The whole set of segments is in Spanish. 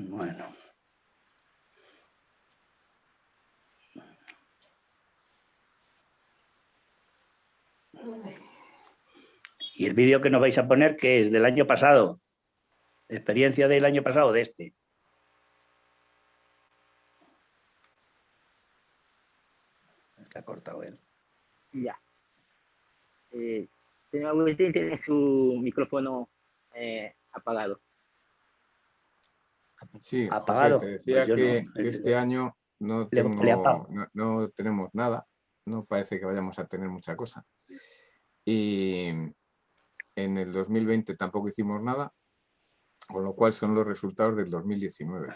Bueno. ¿Y el vídeo que nos vais a poner, qué es? ¿Del año pasado? ¿Experiencia del año pasado o de este? Está cortado él. Ya. Señor Agustín, tiene su micrófono apagado. Sí, José, ¿Apagado? te decía Pues yo que no. este año no Le apago. tenemos nada, no parece que vayamos a tener mucha cosa. Y en el 2020 tampoco hicimos nada, con lo cual son los resultados del 2019.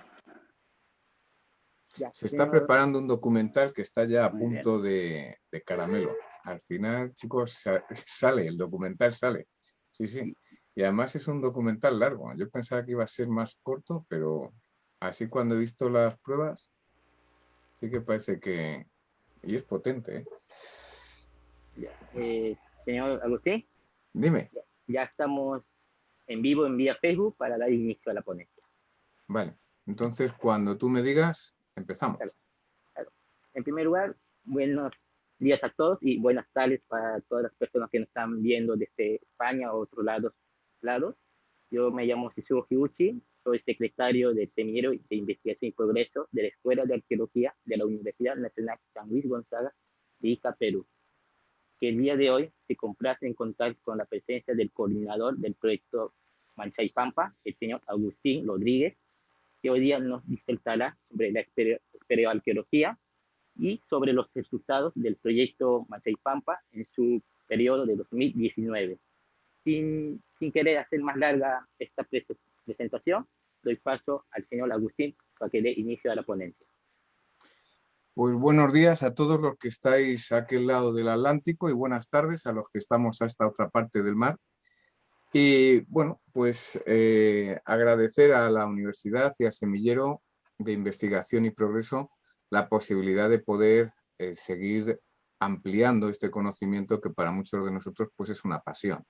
Ya, Se está señor, preparando un documental que está ya a Muy punto de caramelo. Al final, chicos, sale, el documental sale. Sí, sí. Y además es un documental largo. Yo pensaba que iba a ser más corto, pero así cuando he visto las pruebas, sí que parece que... Y es potente, ¿eh? señor Agustín, Dime. ya estamos en vivo en vía Facebook para dar inicio a la ponencia. Vale. Entonces, cuando tú me digas, Claro, empezamos. claro. En primer lugar, buenos días a todos y buenas tardes para todas las personas que nos están viendo desde España o otros lados. Yo me llamo Shizuo Higuchi, soy secretario de Semillero de Investigación y Progreso de la Escuela de Arqueología de la Universidad Nacional San Luis Gonzaga de Ica, Perú, que el día de hoy se complace en contar con la presencia del coordinador del proyecto Manchay-Pampa, el señor Agustín Rodríguez, que hoy día nos disertará sobre la espeleoarqueología y sobre los resultados del proyecto Manchay-Pampa en su periodo de 2019. Sin querer hacer más larga esta presentación, doy paso al señor Agustín para que dé inicio a la ponencia. Pues buenos días a todos los que estáis a aquel lado del Atlántico y buenas tardes a los que estamos a esta otra parte del mar. Y bueno, pues agradecer a la Universidad y a Semillero de Investigación y Progreso la posibilidad de poder seguir ampliando este conocimiento que para muchos de nosotros pues es una pasión.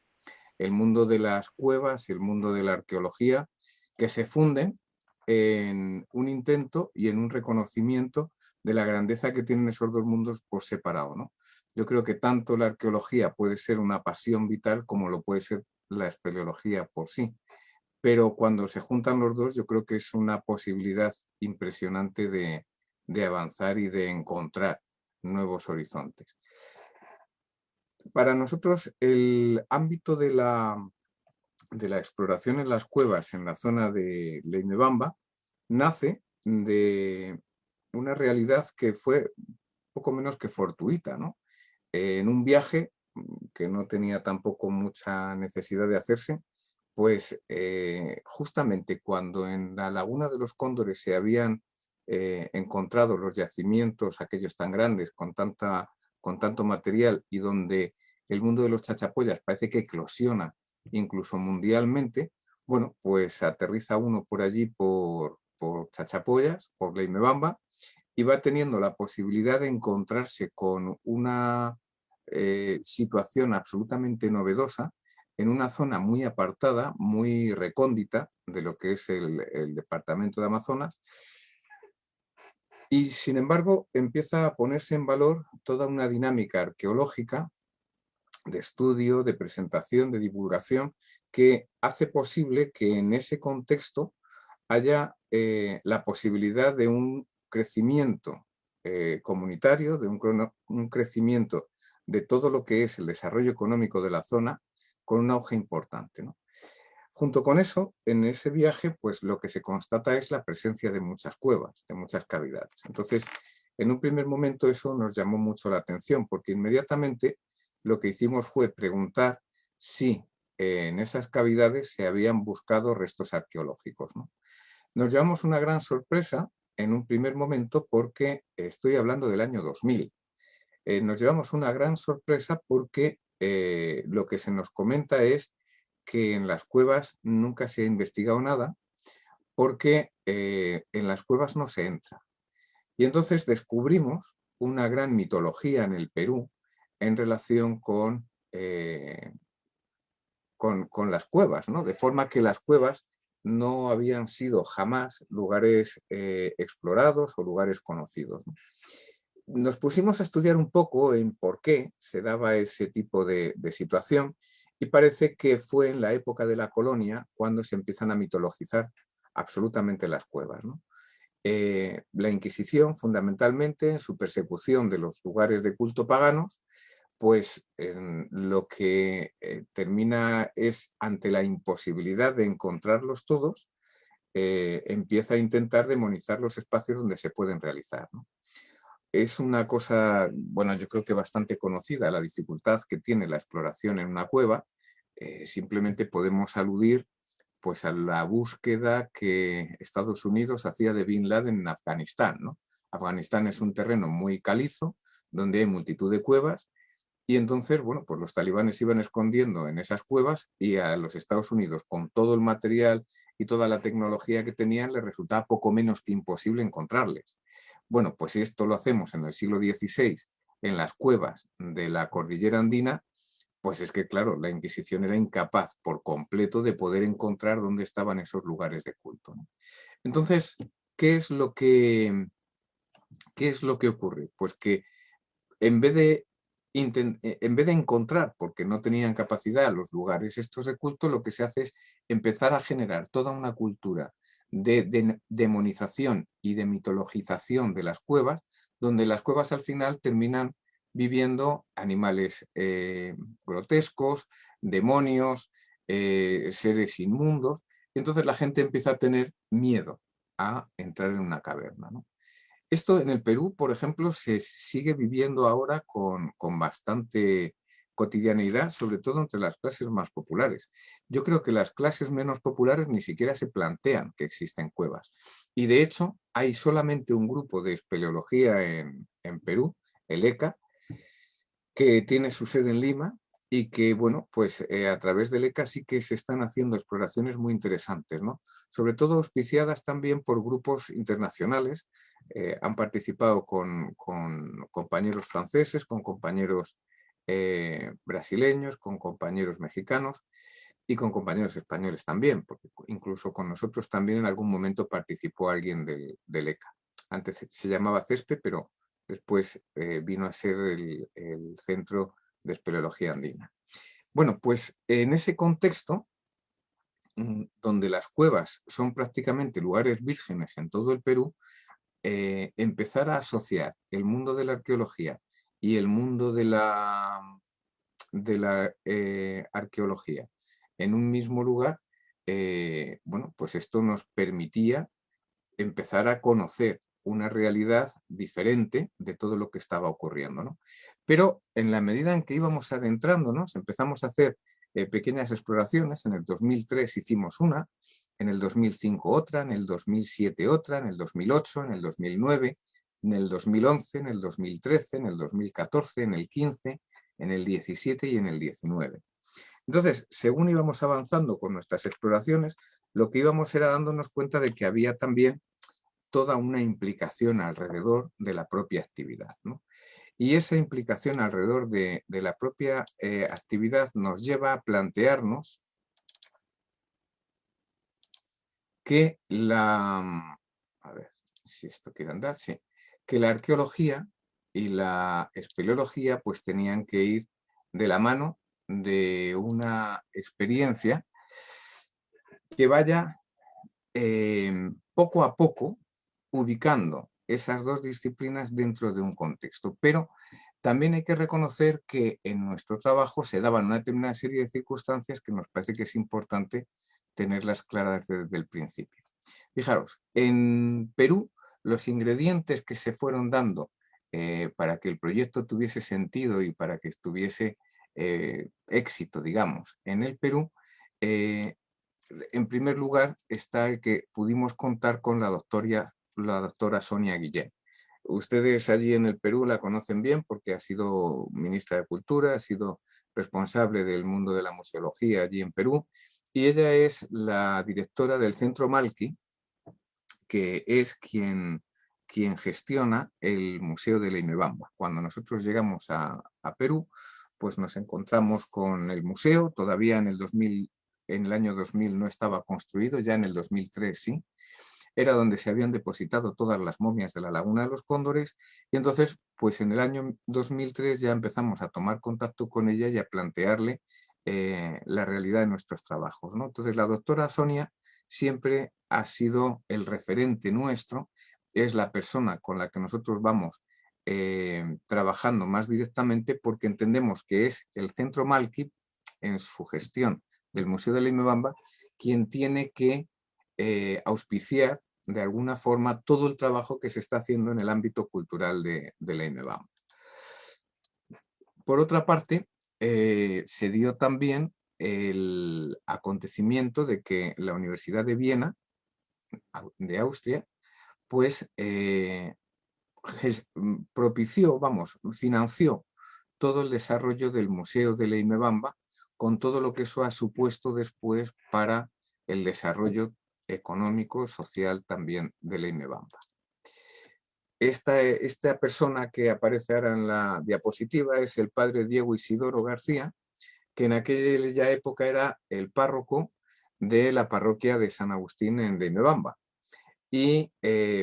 El mundo de las cuevas y el mundo de la arqueología que se funden en un intento y en un reconocimiento de la grandeza que tienen esos dos mundos por separado, ¿no? Yo creo que tanto la arqueología puede ser una pasión vital como lo puede ser la espeleología por sí. Pero cuando se juntan los dos, yo creo que es una posibilidad impresionante de avanzar y de encontrar nuevos horizontes. Para nosotros, el ámbito de la exploración en las cuevas en la zona de Leimebamba nace de una realidad que fue poco menos que fortuita, ¿no? En un viaje que no tenía tampoco mucha necesidad de hacerse, pues justamente cuando en la Laguna de los Cóndores se habían encontrado los yacimientos, aquellos tan grandes, con tanto material y donde el mundo de los chachapoyas parece que eclosiona incluso mundialmente, bueno, pues aterriza uno por allí por Chachapoyas, por Leimebamba, y va teniendo la posibilidad de encontrarse con una situación absolutamente novedosa en una zona muy apartada, muy recóndita de lo que es el departamento de Amazonas, y sin embargo empieza a ponerse en valor toda una dinámica arqueológica de estudio, de presentación, de divulgación, que hace posible que en ese contexto haya la posibilidad de un crecimiento comunitario, de un crecimiento de todo lo que es el desarrollo económico de la zona, con un auge importante, ¿no? Junto con eso, en ese viaje, pues lo que se constata es la presencia de muchas cuevas, de muchas cavidades. Entonces, en un primer momento eso nos llamó mucho la atención, porque inmediatamente lo que hicimos fue preguntar si en esas cavidades se habían buscado restos arqueológicos, ¿no? Nos llevamos una gran sorpresa en un primer momento porque estoy hablando del año 2000. Nos llevamos una gran sorpresa porque lo que se nos comenta es que en las cuevas nunca se ha investigado nada porque en las cuevas no se entra. Y entonces descubrimos una gran mitología en el Perú en relación con las cuevas, ¿no? De forma que las cuevas no habían sido jamás lugares explorados o lugares conocidos, ¿no? Nos pusimos a estudiar un poco en por qué se daba ese tipo de situación y parece que fue en la época de la colonia cuando se empiezan a mitologizar absolutamente las cuevas, ¿no? La Inquisición, fundamentalmente, en su persecución de los lugares de culto paganos, pues lo que termina es, ante la imposibilidad de encontrarlos todos, empieza a intentar demonizar los espacios donde se pueden realizar, ¿no? Es una cosa, bueno, yo creo que bastante conocida, la dificultad que tiene la exploración en una cueva. Simplemente podemos aludir pues, a la búsqueda que Estados Unidos hacía de Bin Laden en Afganistán, ¿no? Afganistán es un terreno muy calizo, donde hay multitud de cuevas, y entonces, bueno, pues los talibanes se iban escondiendo en esas cuevas y a los Estados Unidos, con todo el material y toda la tecnología que tenían, les resultaba poco menos que imposible encontrarles. Bueno, pues si esto lo hacemos en el siglo XVI, en las cuevas de la cordillera andina, pues es que, claro, la Inquisición era incapaz por completo de poder encontrar dónde estaban esos lugares de culto, ¿no? Entonces, ¿qué es lo que ocurre? Pues que en vez de encontrar, porque no tenían capacidad los lugares estos de culto, lo que se hace es empezar a generar toda una cultura de demonización y de mitologización de las cuevas, donde las cuevas al final terminan viviendo animales grotescos, demonios, seres inmundos. Entonces la gente empieza a tener miedo a entrar en una caverna, ¿no? Esto en el Perú, por ejemplo, se sigue viviendo ahora con bastante cotidianidad, sobre todo entre las clases más populares. Yo creo que las clases menos populares ni siquiera se plantean que existen cuevas. Y de hecho, hay solamente un grupo de espeleología en Perú, el ECA, que tiene su sede en Lima y que, bueno, pues a través del ECA sí que se están haciendo exploraciones muy interesantes, ¿no? Sobre todo auspiciadas también por grupos internacionales. Han participado con compañeros franceses, con compañeros brasileños, con compañeros mexicanos y con compañeros españoles también, porque incluso con nosotros también en algún momento participó alguien del ECA. Antes se llamaba CESPE, pero después vino a ser el Centro de Espeleología Andina. Bueno, pues en ese contexto, donde las cuevas son prácticamente lugares vírgenes en todo el Perú, empezar a asociar el mundo de la arqueología y el mundo de la arqueología en un mismo lugar, bueno, pues esto nos permitía empezar a conocer una realidad diferente de todo lo que estaba ocurriendo, ¿no? Pero en la medida en que íbamos adentrándonos, empezamos a hacer pequeñas exploraciones. En el 2003 hicimos una, en el 2005 otra, en el 2007 otra, en el 2008, en el 2009, en el 2011, en el 2013, en el 2014, en el 15, en el 17 y en el 19. Entonces, según íbamos avanzando con nuestras exploraciones, lo que íbamos era dándonos cuenta de que había también toda una implicación alrededor de la propia actividad, ¿no? Y esa implicación alrededor de la propia actividad nos lleva a plantearnos que a ver si esto quiere andar, sí, que la arqueología y la espeleología pues tenían que ir de la mano de una experiencia que vaya poco a poco ubicando esas dos disciplinas dentro de un contexto. Pero también hay que reconocer que en nuestro trabajo se daban una determinada serie de circunstancias que nos parece que es importante tenerlas claras desde el principio. Fijaros, en Perú los ingredientes que se fueron dando para que el proyecto tuviese sentido y para que tuviese éxito, digamos, en el Perú, en primer lugar está el que pudimos contar con la doctora Sonia Guillén. Ustedes allí en el Perú la conocen bien porque ha sido ministra de Cultura, ha sido responsable del mundo de la museología allí en Perú, y ella es la directora del Centro Malqui, que es quien gestiona el Museo de Leimebamba. Cuando nosotros llegamos a Perú, pues nos encontramos con el museo. Todavía en el en el año 2000 no estaba construido, ya en el 2003 sí, era donde se habían depositado todas las momias de la Laguna de los Cóndores, y entonces, pues en el año 2003 ya empezamos a tomar contacto con ella y a plantearle la realidad de nuestros trabajos, ¿no? Entonces la doctora Sonia siempre ha sido el referente nuestro, es la persona con la que nosotros vamos trabajando más directamente, porque entendemos que es el Centro Malki, en su gestión del Museo de la Imebamba, quien tiene que auspiciar de alguna forma todo el trabajo que se está haciendo en el ámbito cultural de la Imebamba. Por otra parte, se dio también el acontecimiento de que la Universidad de Viena, de Austria, pues propició, financió todo el desarrollo del Museo de la Imebamba, con todo lo que eso ha supuesto después para el desarrollo económico, social también de la Imebamba. Esta persona que aparece ahora en la diapositiva es el padre Diego Isidoro García, que en aquella época era el párroco de la parroquia de San Agustín en Imebamba. Y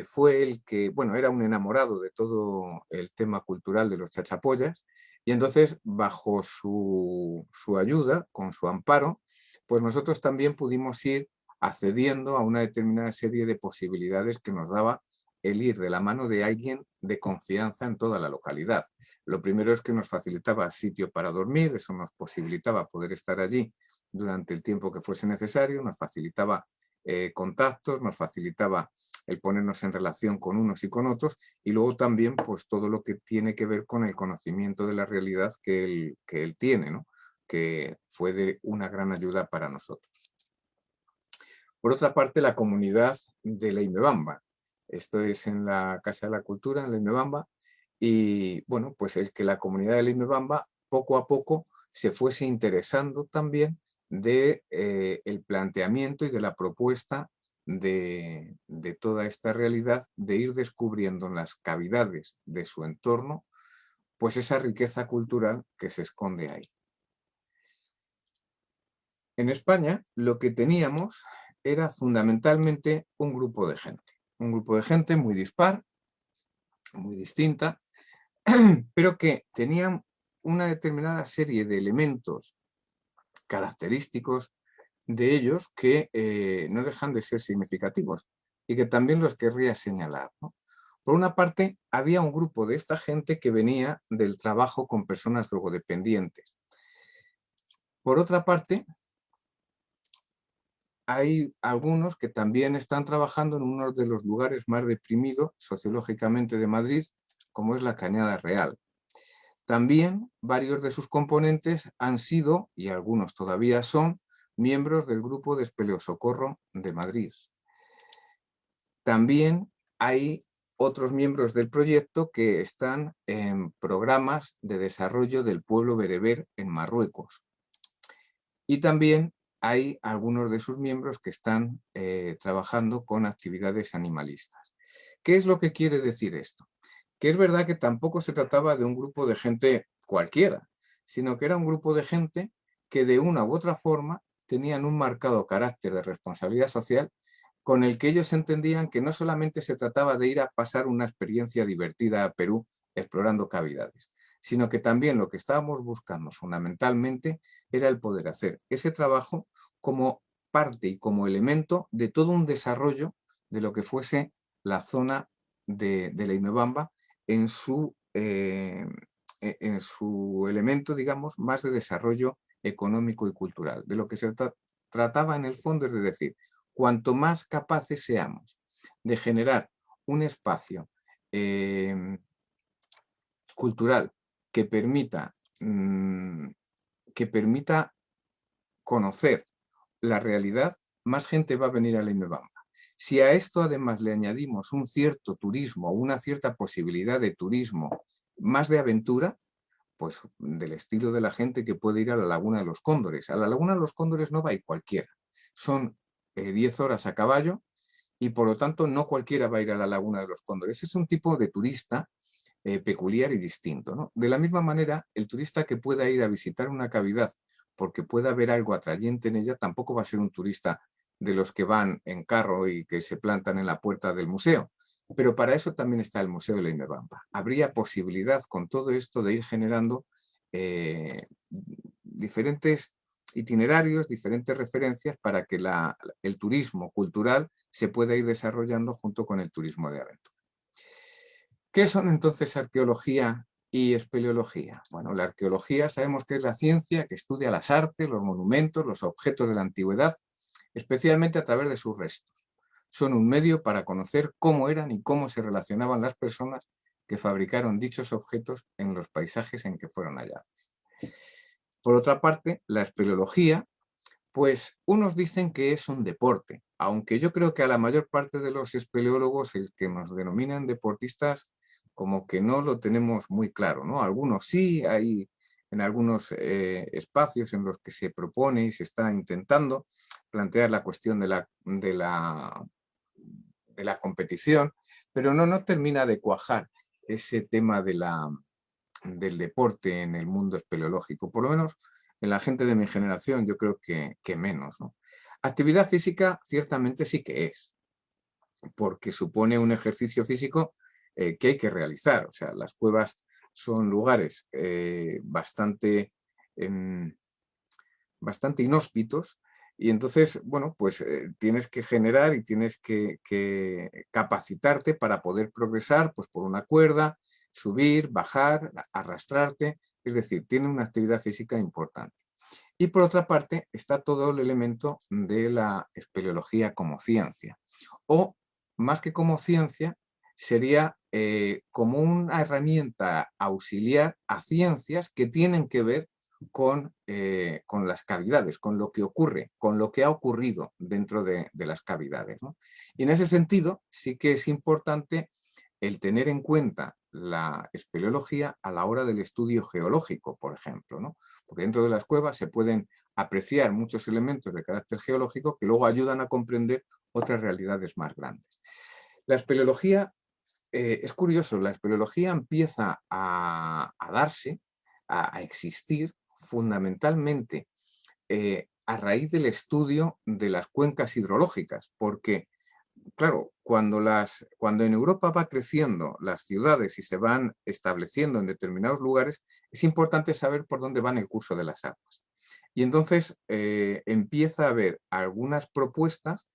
fue el que, bueno, era un enamorado de todo el tema cultural de los chachapoyas, y entonces bajo su ayuda, con su amparo, pues nosotros también pudimos ir accediendo a una determinada serie de posibilidades que nos daba el ir de la mano de alguien de confianza en toda la localidad. Lo primero es que nos facilitaba sitio para dormir, eso nos posibilitaba poder estar allí durante el tiempo que fuese necesario, nos facilitaba contactos, nos facilitaba el ponernos en relación con unos y con otros, y luego también pues todo lo que tiene que ver con el conocimiento de la realidad que él tiene, ¿no? Que fue de una gran ayuda para nosotros. Por otra parte, la comunidad de la Imebamba. Esto es en la Casa de la Cultura, en la Imebamba, y bueno, pues es que la comunidad de la Imebamba poco a poco se fuese interesando también de el planteamiento y de la propuesta de toda esta realidad, de ir descubriendo en las cavidades de su entorno pues esa riqueza cultural que se esconde ahí. En España lo que teníamos era fundamentalmente un grupo de gente muy dispar, muy distinta, pero que tenían una determinada serie de elementos característicos de ellos que no dejan de ser significativos y que también los querría señalar, ¿no? Por una parte, había un grupo de esta gente que venía del trabajo con personas drogodependientes. Por otra parte, hay algunos que también están trabajando en uno de los lugares más deprimidos sociológicamente de Madrid, como es la Cañada Real. También varios de sus componentes han sido, y algunos todavía son, miembros del grupo de Espeleosocorro de Madrid. También hay otros miembros del proyecto que están en programas de desarrollo del pueblo bereber en Marruecos. Y también hay algunos de sus miembros que están trabajando con actividades animalistas. ¿Qué es lo que quiere decir esto? Que es verdad que tampoco se trataba de un grupo de gente cualquiera, sino que era un grupo de gente que de una u otra forma tenían un marcado carácter de responsabilidad social, con el que ellos entendían que no solamente se trataba de ir a pasar una experiencia divertida a Perú explorando cavidades, sino que también lo que estábamos buscando fundamentalmente era el poder hacer ese trabajo como parte y como elemento de todo un desarrollo de lo que fuese la zona de la Imebamba en su elemento, digamos, más de desarrollo económico y cultural. De lo que se trataba en el fondo es de decir, cuanto más capaces seamos de generar un espacio cultural que permita conocer la realidad, más gente va a venir a la Imebamba. Si a esto además le añadimos un cierto turismo, una cierta posibilidad de turismo más de aventura, pues del estilo de la gente que puede ir a la Laguna de los Cóndores. A la Laguna de los Cóndores no va a ir cualquiera. Son 10 horas a caballo y por lo tanto no cualquiera va a ir a la Laguna de los Cóndores. Es un tipo de turista peculiar y distinto, ¿no? De la misma manera, el turista que pueda ir a visitar una cavidad porque pueda haber algo atrayente en ella, tampoco va a ser un turista de los que van en carro y que se plantan en la puerta del museo. Pero para eso también está el Museo de la Imebamba. Habría posibilidad con todo esto de ir generando diferentes itinerarios, diferentes referencias para que el turismo cultural se pueda ir desarrollando junto con el turismo de aventura. ¿Qué son entonces arqueología y espeleología? Bueno, la arqueología sabemos que es la ciencia que estudia las artes, los monumentos, los objetos de la antigüedad, especialmente a través de sus restos. Son un medio para conocer cómo eran y cómo se relacionaban las personas que fabricaron dichos objetos en los paisajes en que fueron hallados. Por otra parte, la espeleología, pues unos dicen que es un deporte, aunque yo creo que a la mayor parte de los espeleólogos, el que nos denominan deportistas, como que no lo tenemos muy claro, ¿no? Algunos sí, hay en algunos espacios en los que se propone y se está intentando plantear la cuestión de la competición, pero no termina de cuajar ese tema del deporte en el mundo espeleológico, por lo menos en la gente de mi generación yo creo que menos, ¿no? Actividad física ciertamente sí que es, porque supone un ejercicio físico que hay que realizar. O sea, las cuevas son lugares bastante inhóspitos y entonces, bueno, pues tienes que generar y tienes que capacitarte para poder progresar pues, por una cuerda, subir, bajar, arrastrarte, es decir, tiene una actividad física importante. Y por otra parte está todo el elemento de la espeleología como ciencia, o más que como ciencia, sería como una herramienta auxiliar a ciencias que tienen que ver con las cavidades, con lo que ocurre, con lo que ha ocurrido dentro de las cavidades, ¿no? Y en ese sentido sí que es importante el tener en cuenta la espeleología a la hora del estudio geológico, por ejemplo, ¿no? Porque dentro de las cuevas se pueden apreciar muchos elementos de carácter geológico que luego ayudan a comprender otras realidades más grandes. La espeleología, es curioso, la espeleología empieza a darse, a existir fundamentalmente a raíz del estudio de las cuencas hidrológicas, porque claro, cuando en Europa va creciendo las ciudades y se van estableciendo en determinados lugares, es importante saber por dónde van el curso de las aguas. Y entonces empieza a haber algunas propuestas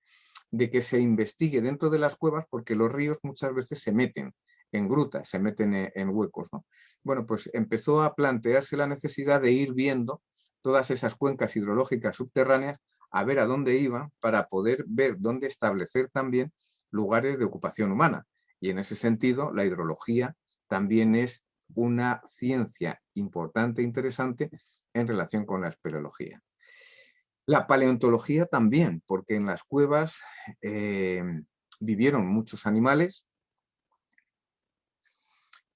de que se investigue dentro de las cuevas porque los ríos muchas veces se meten en grutas, se meten en huecos, ¿no? Bueno, pues empezó a plantearse la necesidad de ir viendo todas esas cuencas hidrológicas subterráneas a ver a dónde iban para poder ver dónde establecer también lugares de ocupación humana. Y en ese sentido, la hidrología también es una ciencia importante e interesante en relación con la espeleología. La paleontología también, porque en las cuevas vivieron muchos animales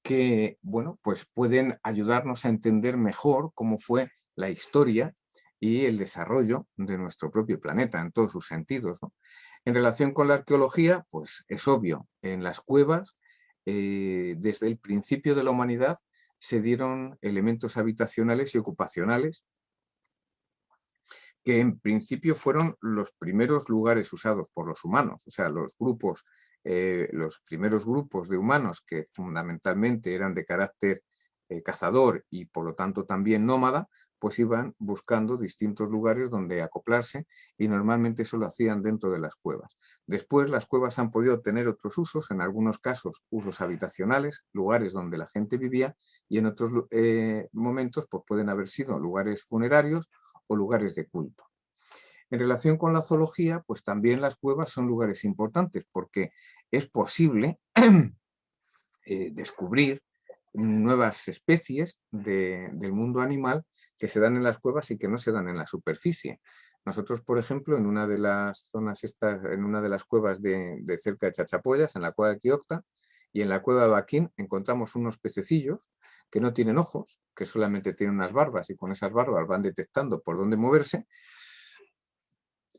que, bueno, pues pueden ayudarnos a entender mejor cómo fue la historia y el desarrollo de nuestro propio planeta en todos sus sentidos, ¿no? En relación con la arqueología, pues es obvio, en las cuevas, desde el principio de la humanidad, se dieron elementos habitacionales y ocupacionales que en principio fueron los primeros lugares usados por los humanos, o sea, los primeros grupos de humanos que fundamentalmente eran de carácter cazador y por lo tanto también nómada, pues iban buscando distintos lugares donde acoplarse y normalmente eso lo hacían dentro de las cuevas. Después las cuevas han podido tener otros usos, en algunos casos usos habitacionales, lugares donde la gente vivía y en otros momentos pues pueden haber sido lugares funerarios o lugares de culto. En relación con la zoología, pues también las cuevas son lugares importantes porque es posible descubrir nuevas especies del mundo animal que se dan en las cuevas y que no se dan en la superficie. Nosotros, por ejemplo, en una de las zonas en una de las cuevas de cerca de Chachapoyas, en la cueva de Quiocta y en la cueva de Baquín, encontramos unos pececillos que no tienen ojos, que solamente tienen unas barbas y con esas barbas van detectando por dónde moverse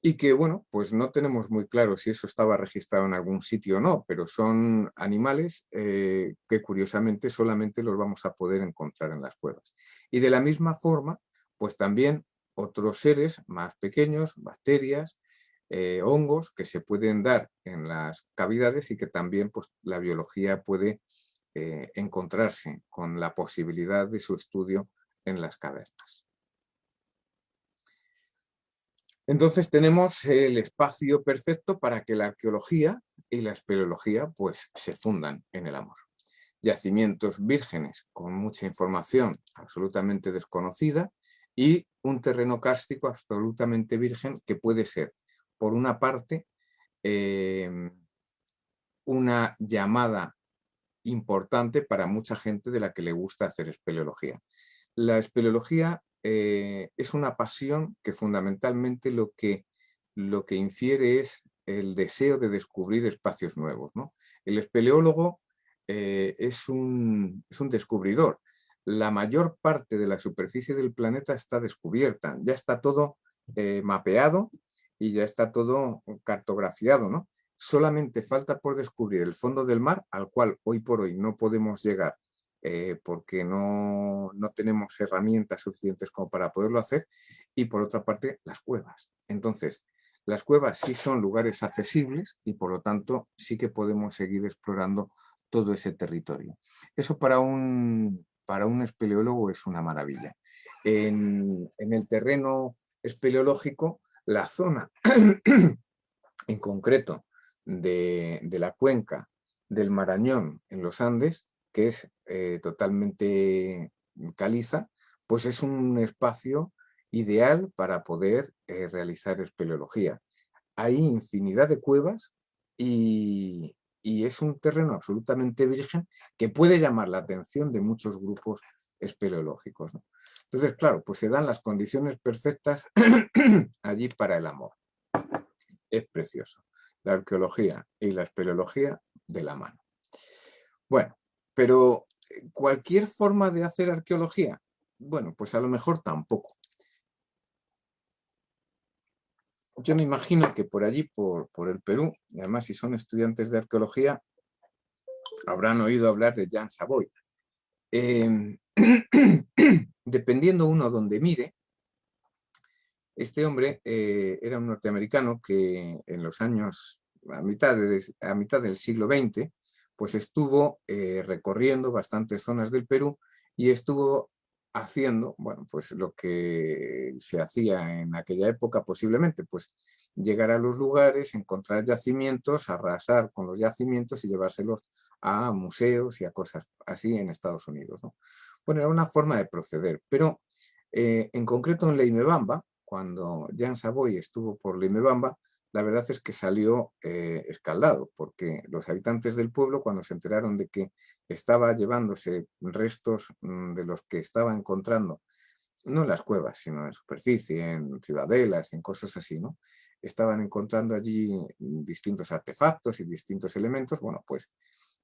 y que, bueno, pues no tenemos muy claro si eso estaba registrado en algún sitio o no, pero son animales que curiosamente solamente los vamos a poder encontrar en las cuevas. Y de la misma forma, pues también otros seres más pequeños, bacterias, hongos que se pueden dar en las cavidades y que también pues, la biología puede encontrarse con la posibilidad de su estudio en las cavernas. Entonces tenemos el espacio perfecto para que la arqueología y la espeleología pues, se fundan en el amor. Yacimientos vírgenes con mucha información absolutamente desconocida y un terreno kárstico absolutamente virgen que puede ser, por una parte, una llamada importante para mucha gente de la que le gusta hacer espeleología. La espeleología es una pasión que fundamentalmente lo que infiere es el deseo de descubrir espacios nuevos, ¿no? El espeleólogo es un descubridor. La mayor parte de la superficie del planeta está descubierta, ya está todo mapeado y ya está todo cartografiado, ¿no? Solamente falta por descubrir el fondo del mar, al cual hoy por hoy no podemos llegar porque no tenemos herramientas suficientes como para poderlo hacer, y por otra parte las cuevas. Entonces, las cuevas sí son lugares accesibles y por lo tanto sí que podemos seguir explorando todo ese territorio. Eso para un espeleólogo es una maravilla. En el terreno espeleológico, la zona en concreto de la cuenca del Marañón en los Andes, que es totalmente caliza, pues es un espacio ideal para poder realizar espeleología. Hay infinidad de cuevas y es un terreno absolutamente virgen que puede llamar la atención de muchos grupos espeleológicos, ¿no? Entonces, claro, pues se dan las condiciones perfectas allí para el amor. Es precioso. La arqueología y la espeleología de la mano. Bueno, pero ¿cualquier forma de hacer arqueología? Bueno, pues a lo mejor tampoco. Yo me imagino que por allí, por el Perú, y además si son estudiantes de arqueología, habrán oído hablar de Jan Savoy. Dependiendo uno donde mire, este hombre era un norteamericano que en los años, a mitad del siglo XX, pues estuvo recorriendo bastantes zonas del Perú y estuvo haciendo, bueno, pues lo que se hacía en aquella época posiblemente, pues llegar a los lugares, encontrar yacimientos, arrasar con los yacimientos y llevárselos a museos y a cosas así en Estados Unidos, ¿no? Bueno, era una forma de proceder, pero en concreto en Leimebamba, cuando Jan Savoy estuvo por Leimebamba, la verdad es que salió escaldado, porque los habitantes del pueblo, cuando se enteraron de que estaba llevándose restos de los que estaba encontrando, no en las cuevas, sino en superficie, en ciudadelas, en cosas así, ¿no? Estaban encontrando allí distintos artefactos y distintos elementos. Bueno, pues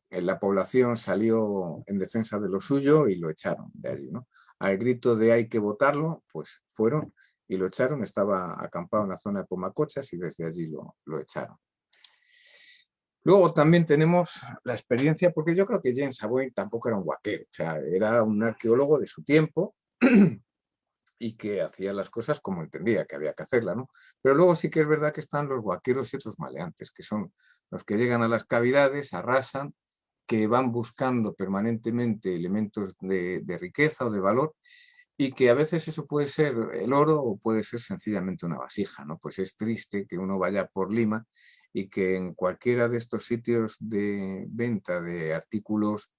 la población salió en defensa de lo suyo y lo echaron de allí, ¿no? Al grito de hay que votarlo, pues fueron y lo echaron. Estaba acampado en la zona de Pomacochas y desde allí lo echaron. Luego también tenemos la experiencia, porque yo creo que Jan Savoy tampoco era un guaquero, o sea, era un arqueólogo de su tiempo y que hacía las cosas como entendía que había que hacerlas, ¿no? Pero luego sí que es verdad que están los guaqueros y otros maleantes, que son los que llegan a las cavidades, arrasan, que van buscando permanentemente elementos de riqueza o de valor, y que a veces eso puede ser el oro o puede ser sencillamente una vasija, ¿no? Pues es triste que uno vaya por Lima y que en cualquiera de estos sitios de venta de artículos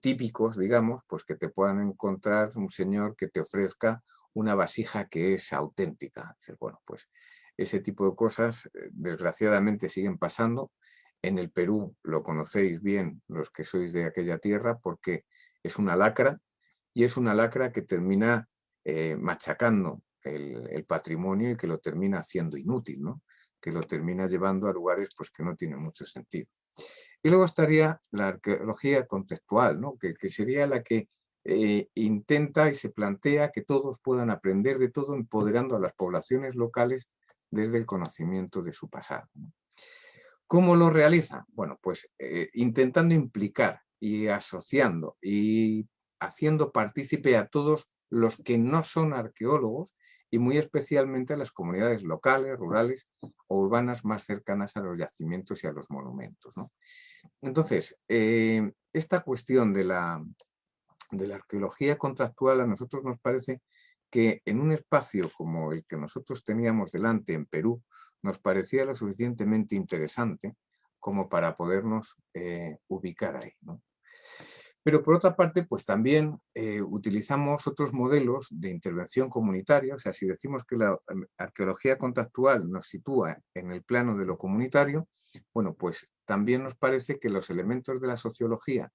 típicos, digamos, pues que te puedan encontrar un señor que te ofrezca una vasija que es auténtica. Bueno, pues ese tipo de cosas desgraciadamente siguen pasando. En el Perú lo conocéis bien los que sois de aquella tierra, porque es una lacra, y es una lacra que termina machacando el patrimonio y que lo termina haciendo inútil, ¿no? Que lo termina llevando a lugares pues, que no tienen mucho sentido. Y luego estaría la arqueología contextual, ¿no? que sería la que intenta y se plantea que todos puedan aprender de todo, empoderando a las poblaciones locales desde el conocimiento de su pasado, ¿no? ¿Cómo lo realiza? Bueno, pues intentando implicar y asociando y haciendo partícipe a todos los que no son arqueólogos y muy especialmente a las comunidades locales, rurales o urbanas más cercanas a los yacimientos y a los monumentos, ¿no? Entonces, esta cuestión de la arqueología contractual a nosotros nos parece que en un espacio como el que nosotros teníamos delante en Perú, nos parecía lo suficientemente interesante como para podernos ubicar ahí, ¿no? Pero por otra parte, pues también utilizamos otros modelos de intervención comunitaria, o sea, si decimos que la arqueología contextual nos sitúa en el plano de lo comunitario, bueno, pues también nos parece que los elementos de la sociología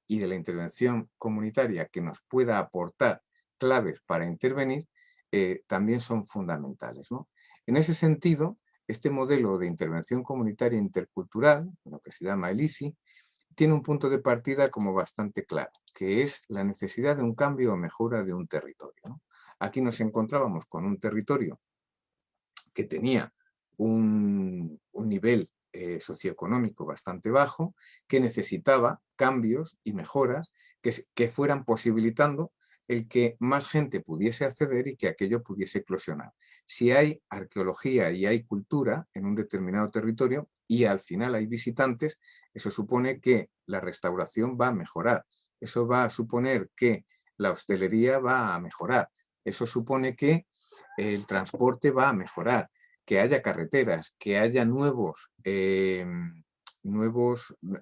y de la intervención comunitaria que nos pueda aportar claves para intervenir, también son fundamentales, ¿no? En ese sentido, este modelo de intervención comunitaria intercultural, lo que se llama el ICI, tiene un punto de partida como bastante claro, que es la necesidad de un cambio o mejora de un territorio, ¿no? Aquí nos encontrábamos con un territorio que tenía un nivel socioeconómico bastante bajo, que necesitaba cambios y mejoras que fueran posibilitando el que más gente pudiese acceder y que aquello pudiese eclosionar. Si hay arqueología y hay cultura en un determinado territorio y al final hay visitantes, eso supone que la restauración va a mejorar. Eso va a suponer que la hostelería va a mejorar. Eso supone que el transporte va a mejorar, que haya carreteras, que haya nuevos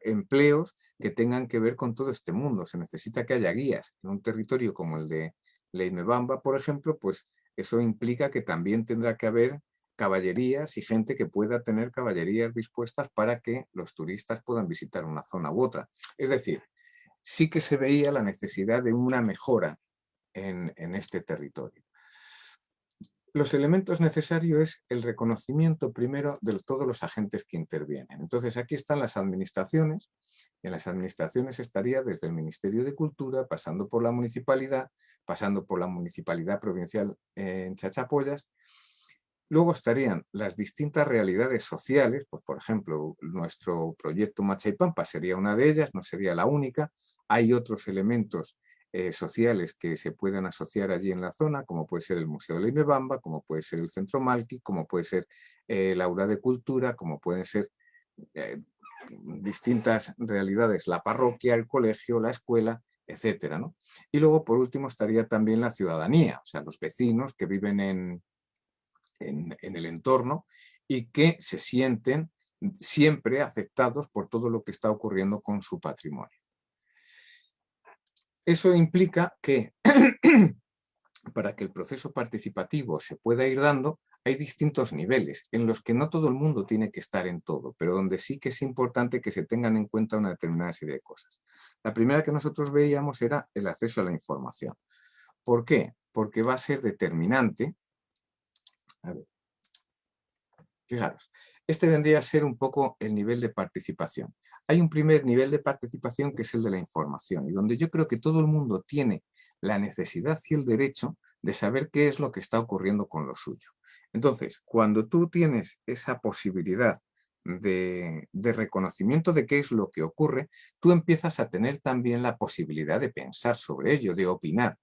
empleos que tengan que ver con todo este mundo. Se necesita que haya guías. En un territorio como el de Leimebamba, por ejemplo, pues eso implica que también tendrá que haber caballerías y gente que pueda tener caballerías dispuestas para que los turistas puedan visitar una zona u otra. Es decir, sí que se veía la necesidad de una mejora en este territorio. Los elementos necesarios es el reconocimiento primero de todos los agentes que intervienen. Entonces aquí están las administraciones. En las administraciones estaría desde el Ministerio de Cultura, pasando por la municipalidad, pasando por la municipalidad provincial en Chachapoyas. Luego estarían las distintas realidades sociales, pues por ejemplo, nuestro proyecto Machaipampa sería una de ellas, no sería la única. Hay otros elementos sociales que se puedan asociar allí en la zona, como puede ser el Museo de Leimebamba, como puede ser el Centro Malqui, como puede ser la Aula de Cultura, como pueden ser distintas realidades, la parroquia, el colegio, la escuela, etcétera, ¿no? Y luego, por último, estaría también la ciudadanía, o sea, los vecinos que viven en el entorno y que se sienten siempre afectados por todo lo que está ocurriendo con su patrimonio. Eso implica que para que el proceso participativo se pueda ir dando, hay distintos niveles en los que no todo el mundo tiene que estar en todo, pero donde sí que es importante que se tengan en cuenta una determinada serie de cosas. La primera que nosotros veíamos era el acceso a la información. ¿Por qué? Porque va a ser determinante. A ver. Fijaros, este vendría a ser un poco el nivel de participación. Hay un primer nivel de participación que es el de la información y donde yo creo que todo el mundo tiene la necesidad y el derecho de saber qué es lo que está ocurriendo con lo suyo. Entonces, cuando tú tienes esa posibilidad de reconocimiento de qué es lo que ocurre, tú empiezas a tener también la posibilidad de pensar sobre ello, de opinar.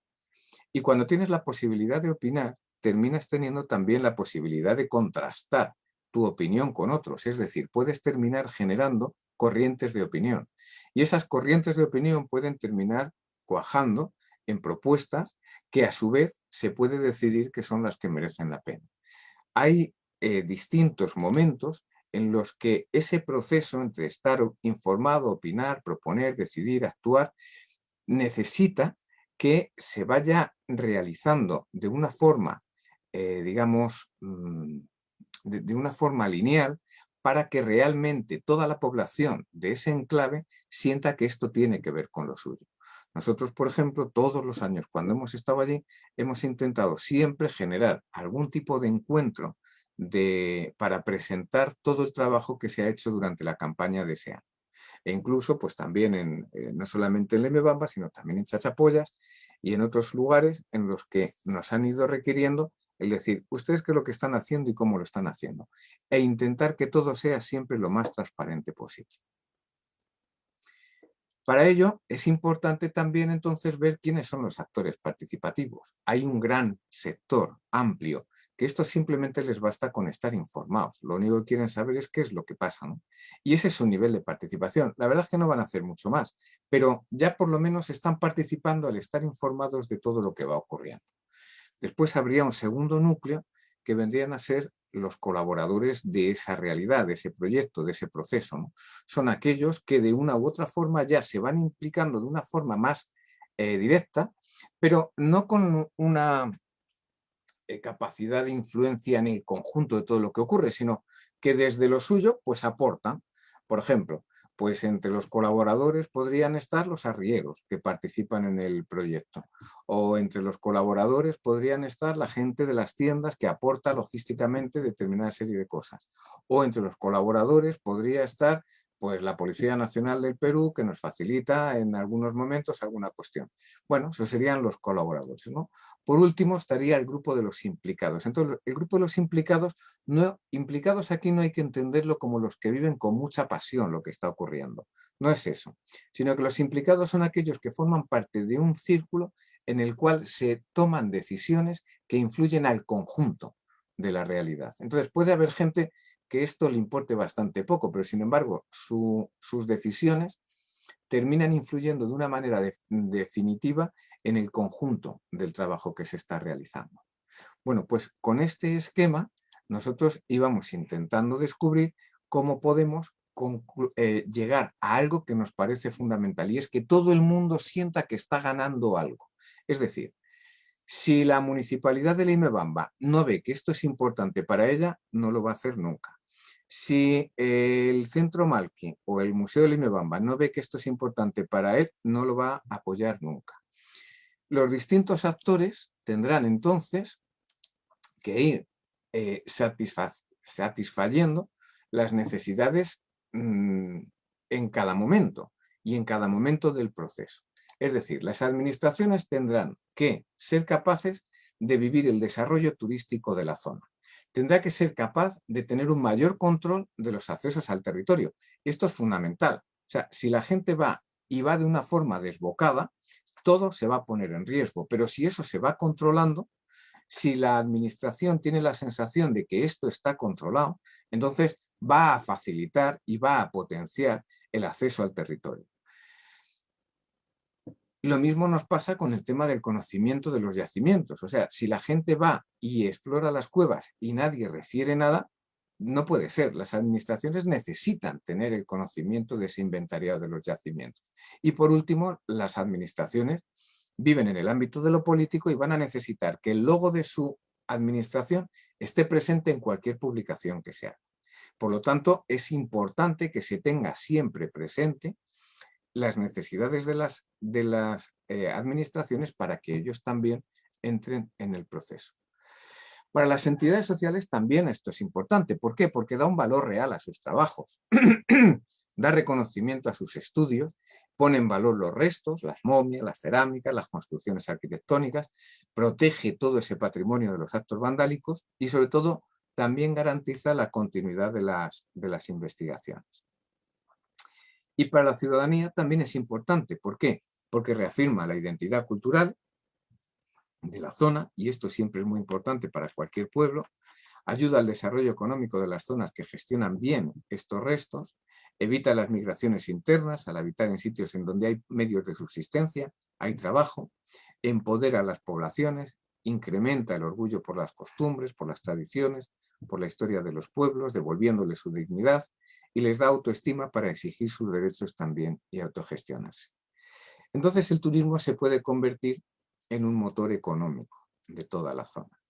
Y cuando tienes la posibilidad de opinar, terminas teniendo también la posibilidad de contrastar tu opinión con otros, es decir, puedes terminar generando corrientes de opinión. Y esas corrientes de opinión pueden terminar cuajando en propuestas que a su vez se puede decidir que son las que merecen la pena. Hay distintos momentos en los que ese proceso entre estar informado, opinar, proponer, decidir, actuar, necesita que se vaya realizando de una forma, digamos, de una forma lineal para que realmente toda la población de ese enclave sienta que esto tiene que ver con lo suyo. Nosotros, por ejemplo, todos los años cuando hemos estado allí, hemos intentado siempre generar algún tipo de encuentro para presentar todo el trabajo que se ha hecho durante la campaña de ese año. E incluso, pues también no solamente en Leimebamba, sino también en Chachapoyas y en otros lugares en los que nos han ido requiriendo el decir, ustedes qué es lo que están haciendo y cómo lo están haciendo. E intentar que todo sea siempre lo más transparente posible. Para ello es importante también entonces ver quiénes son los actores participativos. Hay un gran sector amplio que esto simplemente les basta con estar informados. Lo único que quieren saber es qué es lo que pasa, ¿no? Y ese es su nivel de participación. La verdad es que no van a hacer mucho más, pero ya por lo menos están participando al estar informados de todo lo que va ocurriendo. Después habría un segundo núcleo que vendrían a ser los colaboradores de esa realidad, de ese proyecto, de ese proceso, ¿no? Son aquellos que de una u otra forma ya se van implicando de una forma más directa, pero no con una capacidad de influencia en el conjunto de todo lo que ocurre, sino que desde lo suyo pues aportan. Por ejemplo, pues entre los colaboradores podrían estar los arrieros que participan en el proyecto, o entre los colaboradores podrían estar la gente de las tiendas que aporta logísticamente determinada serie de cosas, o entre los colaboradores podría estar pues la Policía Nacional del Perú, que nos facilita en algunos momentos alguna cuestión. Bueno, esos serían los colaboradores, ¿no? Por último estaría el grupo de los implicados. Entonces, el grupo de los implicados aquí no hay que entenderlo como los que viven con mucha pasión lo que está ocurriendo. No es eso, sino que los implicados son aquellos que forman parte de un círculo en el cual se toman decisiones que influyen al conjunto de la realidad. Entonces, puede haber gente que esto le importe bastante poco, pero sin embargo, sus decisiones terminan influyendo de una manera definitiva en el conjunto del trabajo que se está realizando. Bueno, pues con este esquema nosotros íbamos intentando descubrir cómo podemos llegar a algo que nos parece fundamental, y es que todo el mundo sienta que está ganando algo. Es decir, si la municipalidad de Limebamba no ve que esto es importante para ella, no lo va a hacer nunca. Si el Centro Malqui o el Museo de Limebamba no ve que esto es importante para él, no lo va a apoyar nunca. Los distintos actores tendrán entonces que ir satisfaciendo las necesidades en cada momento y en cada momento del proceso. Es decir, las administraciones tendrán que ser capaces de vivir el desarrollo turístico de la zona. Tendrá que ser capaz de tener un mayor control de los accesos al territorio. Esto es fundamental. O sea, si la gente va y va de una forma desbocada, todo se va a poner en riesgo. Pero si eso se va controlando, si la administración tiene la sensación de que esto está controlado, entonces va a facilitar y va a potenciar el acceso al territorio. Lo mismo nos pasa con el tema del conocimiento de los yacimientos. O sea, si la gente va y explora las cuevas y nadie refiere nada, no puede ser. Las administraciones necesitan tener el conocimiento de ese inventariado de los yacimientos. Y por último, las administraciones viven en el ámbito de lo político y van a necesitar que el logo de su administración esté presente en cualquier publicación que se haga. Por lo tanto, es importante que se tenga siempre presente las necesidades de las administraciones para que ellos también entren en el proceso. Para las entidades sociales también esto es importante. ¿Por qué? Porque da un valor real a sus trabajos, da reconocimiento a sus estudios, pone en valor los restos, las momias, las cerámicas, las construcciones arquitectónicas, protege todo ese patrimonio de los actos vandálicos y sobre todo también garantiza la continuidad de las investigaciones. Y para la ciudadanía también es importante. ¿Por qué? Porque reafirma la identidad cultural de la zona, y esto siempre es muy importante para cualquier pueblo, ayuda al desarrollo económico de las zonas que gestionan bien estos restos, evita las migraciones internas al habitar en sitios en donde hay medios de subsistencia, hay trabajo, empodera a las poblaciones, incrementa el orgullo por las costumbres, por las tradiciones, por la historia de los pueblos, devolviéndoles su dignidad, y les da autoestima para exigir sus derechos también y autogestionarse. Entonces el turismo se puede convertir en un motor económico de toda la zona.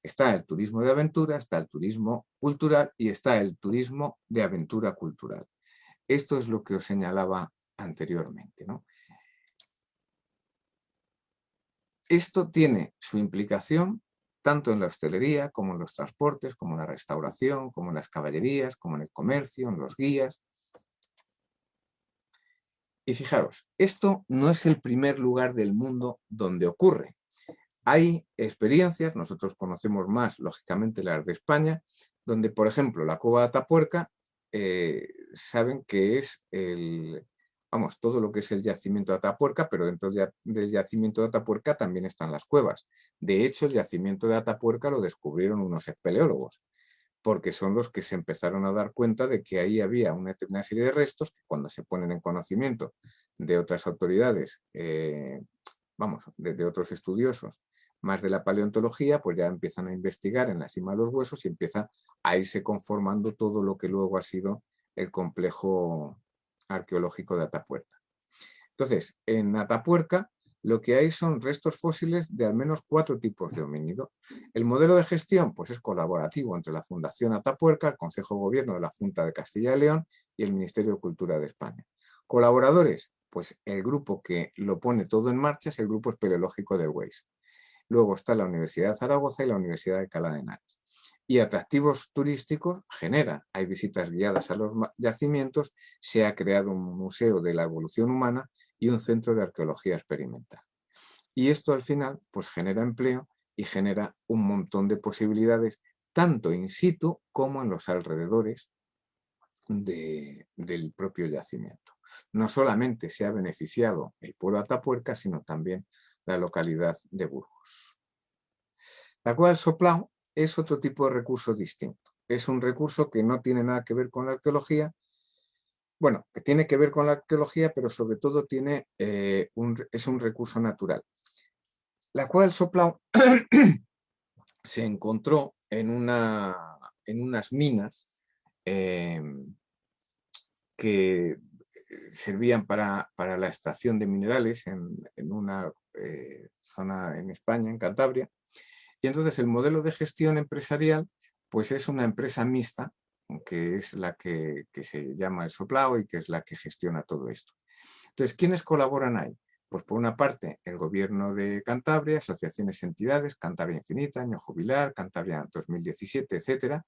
Está el turismo de aventura, está el turismo cultural y está el turismo de aventura cultural. Esto es lo que os señalaba anteriormente, ¿no? Esto tiene su implicación tanto en la hostelería, como en los transportes, como en la restauración, como en las caballerías, como en el comercio, en los guías. Y fijaros, esto no es el primer lugar del mundo donde ocurre. Hay experiencias, nosotros conocemos más, lógicamente, las de España, donde, por ejemplo, la Cueva de Atapuerca, saben que es vamos, todo lo que es el yacimiento de Atapuerca, pero dentro del yacimiento de Atapuerca también están las cuevas. De hecho, el yacimiento de Atapuerca lo descubrieron unos espeleólogos, porque son los que se empezaron a dar cuenta de que ahí había una serie de restos que cuando se ponen en conocimiento de otras autoridades, vamos, de otros estudiosos, más de la paleontología, pues ya empiezan a investigar en la cima de los huesos y empieza a irse conformando todo lo que luego ha sido el complejo arqueológico de Atapuerca. Entonces, en Atapuerca lo que hay son restos fósiles de al menos 4 tipos de homínido. El modelo de gestión pues, es colaborativo entre la Fundación Atapuerca, el Consejo de Gobierno de la Junta de Castilla y León y el Ministerio de Cultura de España. Colaboradores, pues el grupo que lo pone todo en marcha es el Grupo Espeleológico del Weiss. Luego está la Universidad de Zaragoza y la Universidad de Alcalá de Henares. Y atractivos turísticos genera. Hay visitas guiadas a los yacimientos, se ha creado un museo de la evolución humana y un centro de arqueología experimental. Y esto al final pues genera empleo y genera un montón de posibilidades, tanto in situ como en los alrededores del propio yacimiento. No solamente se ha beneficiado el pueblo de Atapuerca, sino también la localidad de Burgos. La cueva del Soplao es otro tipo de recurso distinto. Es un recurso que no tiene nada que ver con la arqueología, bueno, que tiene que ver con la arqueología, pero sobre todo es un recurso natural. La cueva del Soplao se encontró en unas minas que servían para la extracción de minerales en una zona en España, en Cantabria. Y entonces el modelo de gestión empresarial pues es una empresa mixta, que es la que se llama el Soplao y que es la que gestiona todo esto. Entonces, ¿quiénes colaboran ahí? Pues por una parte el gobierno de Cantabria, asociaciones, entidades, Cantabria Infinita, Año Jubilar, Cantabria 2017, etcétera,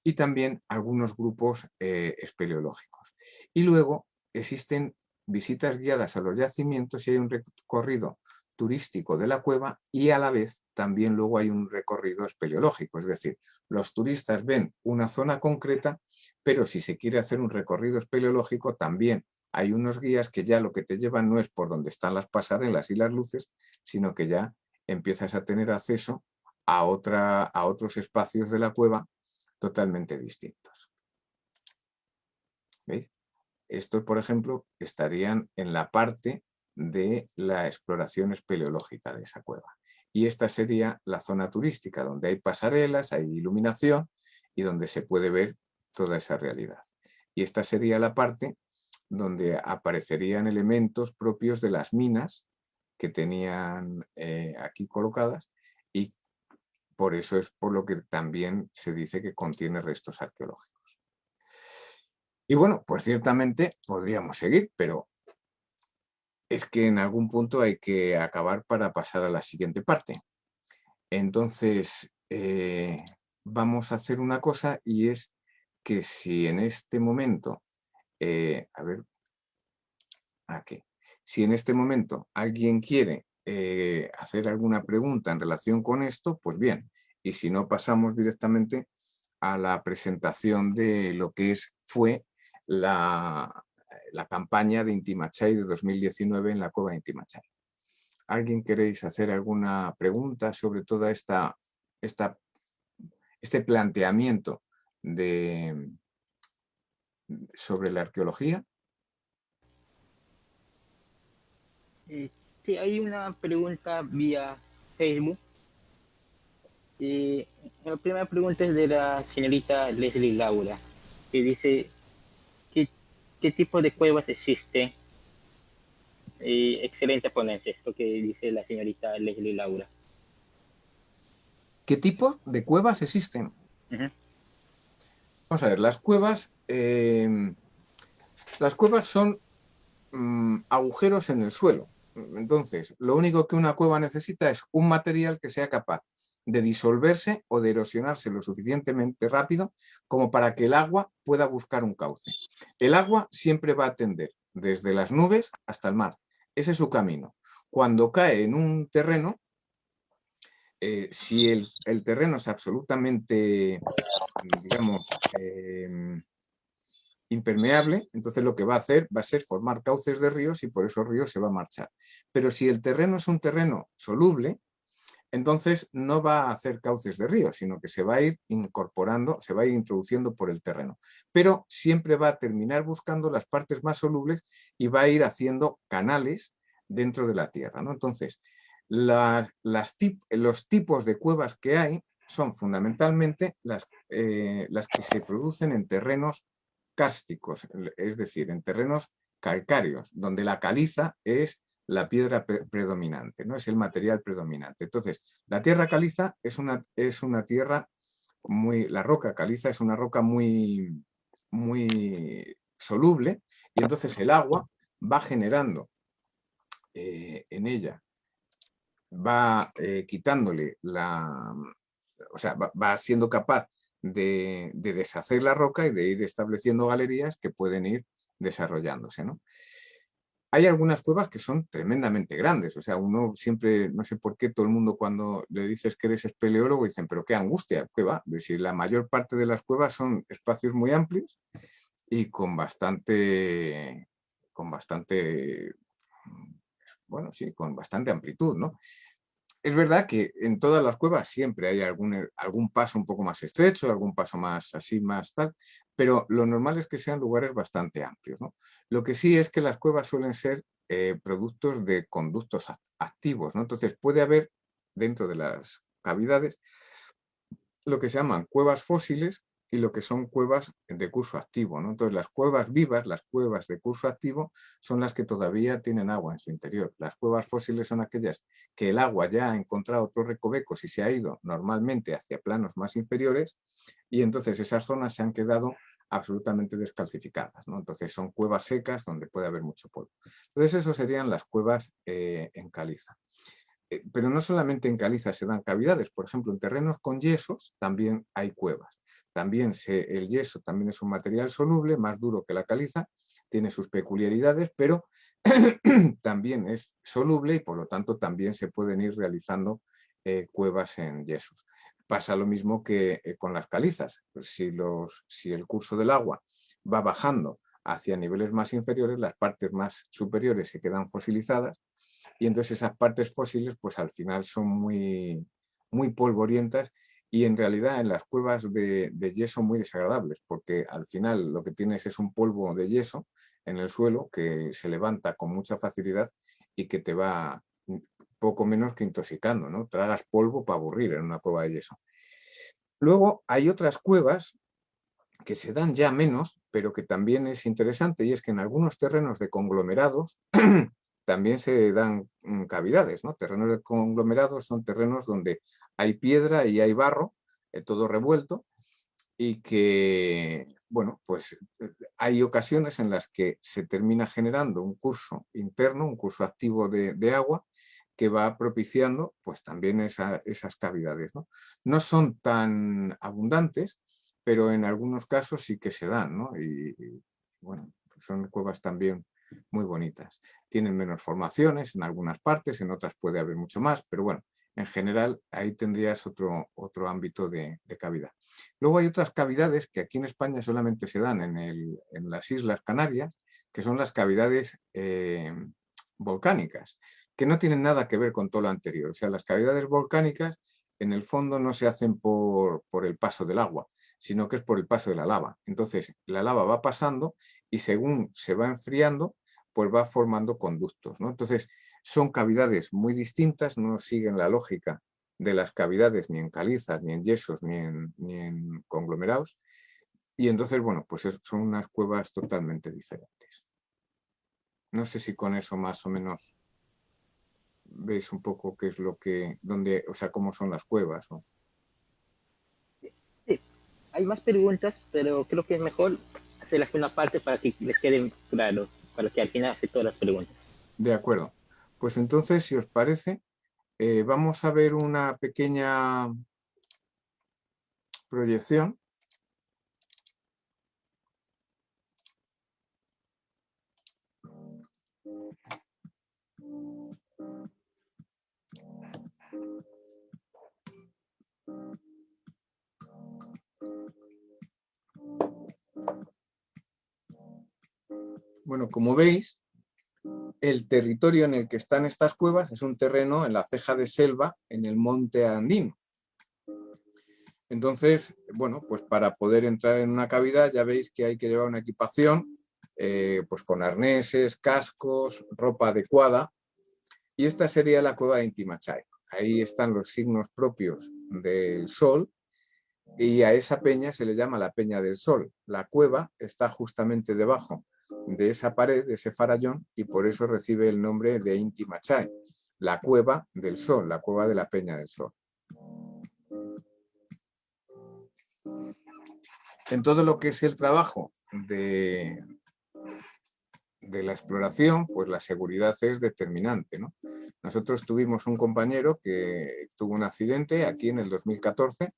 y también algunos grupos espeleológicos. Y luego existen visitas guiadas a los yacimientos y hay un recorrido turístico de la cueva y a la vez también luego hay un recorrido espeleológico, es decir, los turistas ven una zona concreta, pero si se quiere hacer un recorrido espeleológico también hay unos guías que ya lo que te llevan no es por donde están las pasarelas y las luces, sino que ya empiezas a tener acceso a otros espacios de la cueva totalmente distintos. ¿Veis? Estos, por ejemplo, estarían en la parte de la exploración espeleológica de esa cueva. Y esta sería la zona turística, donde hay pasarelas, hay iluminación y donde se puede ver toda esa realidad. Y esta sería la parte donde aparecerían elementos propios de las minas que tenían aquí colocadas y por eso es por lo que también se dice que contiene restos arqueológicos. Y bueno, pues ciertamente podríamos seguir, pero es que en algún punto hay que acabar para pasar a la siguiente parte. Entonces, vamos a hacer una cosa y es que si en este momento, si en este momento alguien quiere hacer alguna pregunta en relación con esto, pues bien, y si no pasamos directamente a la presentación de lo que fue la campaña de Intimachay de 2019 en la cueva de Intimachay. ¿Alguien queréis hacer alguna pregunta sobre toda este planteamiento sobre la arqueología? Sí, hay una pregunta vía Facebook. La primera pregunta es de la señorita Leslie Laura, que dice, ¿qué tipo de cuevas existen? Excelente ponencia, esto que dice la señorita Leslie Laura. ¿Qué tipos de cuevas existen? Vamos a ver, las cuevas son agujeros en el suelo. Entonces, lo único que una cueva necesita es un material que sea capaz de disolverse o de erosionarse lo suficientemente rápido como para que el agua pueda buscar un cauce. El agua siempre va a tender desde las nubes hasta el mar. Ese es su camino. Cuando cae en un terreno, si el terreno es absolutamente, digamos, impermeable, entonces lo que va a hacer va a ser formar cauces de ríos y por esos ríos se va a marchar. Pero si el terreno es un terreno soluble, entonces no va a hacer cauces de ríos, sino que se va a ir incorporando, se va a ir introduciendo por el terreno. Pero siempre va a terminar buscando las partes más solubles y va a ir haciendo canales dentro de la tierra, ¿no? Entonces, los tipos de cuevas que hay son fundamentalmente las que se producen en terrenos kársticos, es decir, en terrenos calcáreos, donde la caliza es la piedra predominante, ¿no? Es el material predominante. Entonces, la tierra caliza es una tierra la roca caliza es una roca muy soluble y entonces el agua va generando en ella, va quitándole o sea, va siendo capaz de deshacer la roca y de ir estableciendo galerías que pueden ir desarrollándose, ¿no? Hay algunas cuevas que son tremendamente grandes, o sea, uno siempre, no sé por qué todo el mundo cuando le dices que eres espeleólogo dicen, pero qué angustia, ¿qué va? Es decir, la mayor parte de las cuevas son espacios muy amplios y bueno, sí, con bastante amplitud, ¿no? Es verdad que en todas las cuevas siempre hay algún paso un poco más estrecho, algún paso más así, más tal, pero lo normal es que sean lugares bastante amplios, ¿no? Lo que sí es que las cuevas suelen ser productos de conductos activos, ¿no? Entonces puede haber dentro de las cavidades lo que se llaman cuevas fósiles y lo que son cuevas de curso activo, ¿no? Entonces las cuevas vivas, las cuevas de curso activo, son las que todavía tienen agua en su interior. Las cuevas fósiles son aquellas que el agua ya ha encontrado otros recovecos y se ha ido normalmente hacia planos más inferiores y entonces esas zonas se han quedado absolutamente descalcificadas, ¿no? Entonces son cuevas secas donde puede haber mucho polvo. Entonces eso serían las cuevas en caliza. Pero no solamente en caliza se dan cavidades, por ejemplo, en terrenos con yesos también hay cuevas. También el yeso también es un material soluble, más duro que la caliza, tiene sus peculiaridades, pero también es soluble y por lo tanto también se pueden ir realizando cuevas en yesos. Pasa lo mismo que con las calizas. Si el curso del agua va bajando hacia niveles más inferiores, las partes más superiores se quedan fosilizadas y entonces esas partes fósiles pues al final son muy polvorientas y en realidad en las cuevas de yeso muy desagradables porque al final lo que tienes es un polvo de yeso en el suelo que se levanta con mucha facilidad y que te va poco menos que intoxicando, ¿no? Tragas polvo para aburrir en una cueva de yeso. Luego hay otras cuevas que se dan ya menos, pero que también es interesante, y es que en algunos terrenos de conglomerados también se dan cavidades, ¿no? Terrenos de conglomerados son terrenos donde hay piedra y hay barro, todo revuelto, y que, bueno, pues hay ocasiones en las que se termina generando un curso interno, un curso activo de agua, que va propiciando pues también esas cavidades, ¿no? No son tan abundantes, pero en algunos casos sí que se dan, ¿no? Bueno, son cuevas también muy bonitas. Tienen menos formaciones en algunas partes, en otras puede haber mucho más, pero bueno, en general ahí tendrías otro ámbito de cavidad. Luego hay otras cavidades que aquí en España solamente se dan en las Islas Canarias, que son las cavidades volcánicas, que no tienen nada que ver con todo lo anterior. O sea, las cavidades volcánicas en el fondo no se hacen por el paso del agua, sino que es por el paso de la lava. Entonces, la lava va pasando y según se va enfriando, pues va formando conductos, ¿no? Entonces, son cavidades muy distintas, no siguen la lógica de las cavidades ni en calizas, ni en yesos, ni en conglomerados. Y entonces, bueno, pues son unas cuevas totalmente diferentes. No sé si con eso más o menos veis un poco qué es o sea, cómo son las cuevas, ¿no? Sí, hay más preguntas, pero creo que es mejor hacerlas una parte para que les queden claros, para que al final hace todas las preguntas. De acuerdo. Pues entonces, si os parece, vamos a ver una pequeña proyección. Bueno, como veis, el territorio en el que están estas cuevas es un terreno en la ceja de selva en el monte andino. Entonces, bueno, pues para poder entrar en una cavidad ya veis que hay que llevar una equipación pues con arneses, cascos, ropa adecuada. Y esta sería la cueva de Inti Machai. Ahí están los signos propios del sol y a esa peña se le llama la Peña del Sol. La cueva está justamente debajo de esa pared, de ese farallón, y por eso recibe el nombre de Inti Machai, la cueva del sol, la cueva de la Peña del Sol. En todo lo que es el trabajo de la exploración, pues la seguridad es determinante, ¿no? Nosotros tuvimos un compañero que tuvo un accidente aquí en el 2014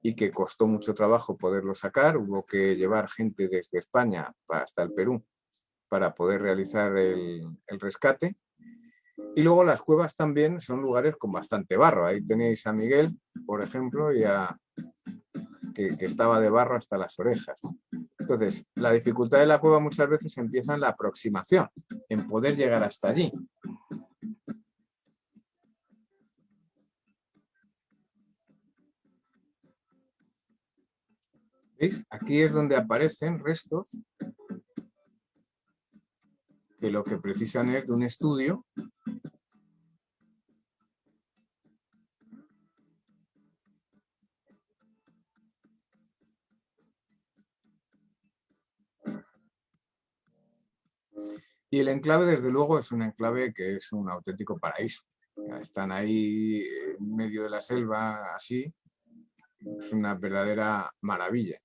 y que costó mucho trabajo poderlo sacar. Hubo que llevar gente desde España hasta el Perú para poder realizar el rescate. Y luego las cuevas también son lugares con bastante barro. Ahí tenéis a Miguel, por ejemplo, que estaba de barro hasta las orejas, ¿no? Entonces, la dificultad de la cueva muchas veces empieza en la aproximación, en poder llegar hasta allí. ¿Veis? Aquí es donde aparecen restos que lo que precisan es de un estudio y el enclave, desde luego, es un enclave que es un auténtico paraíso. Están ahí en medio de la selva, así, es una verdadera maravilla.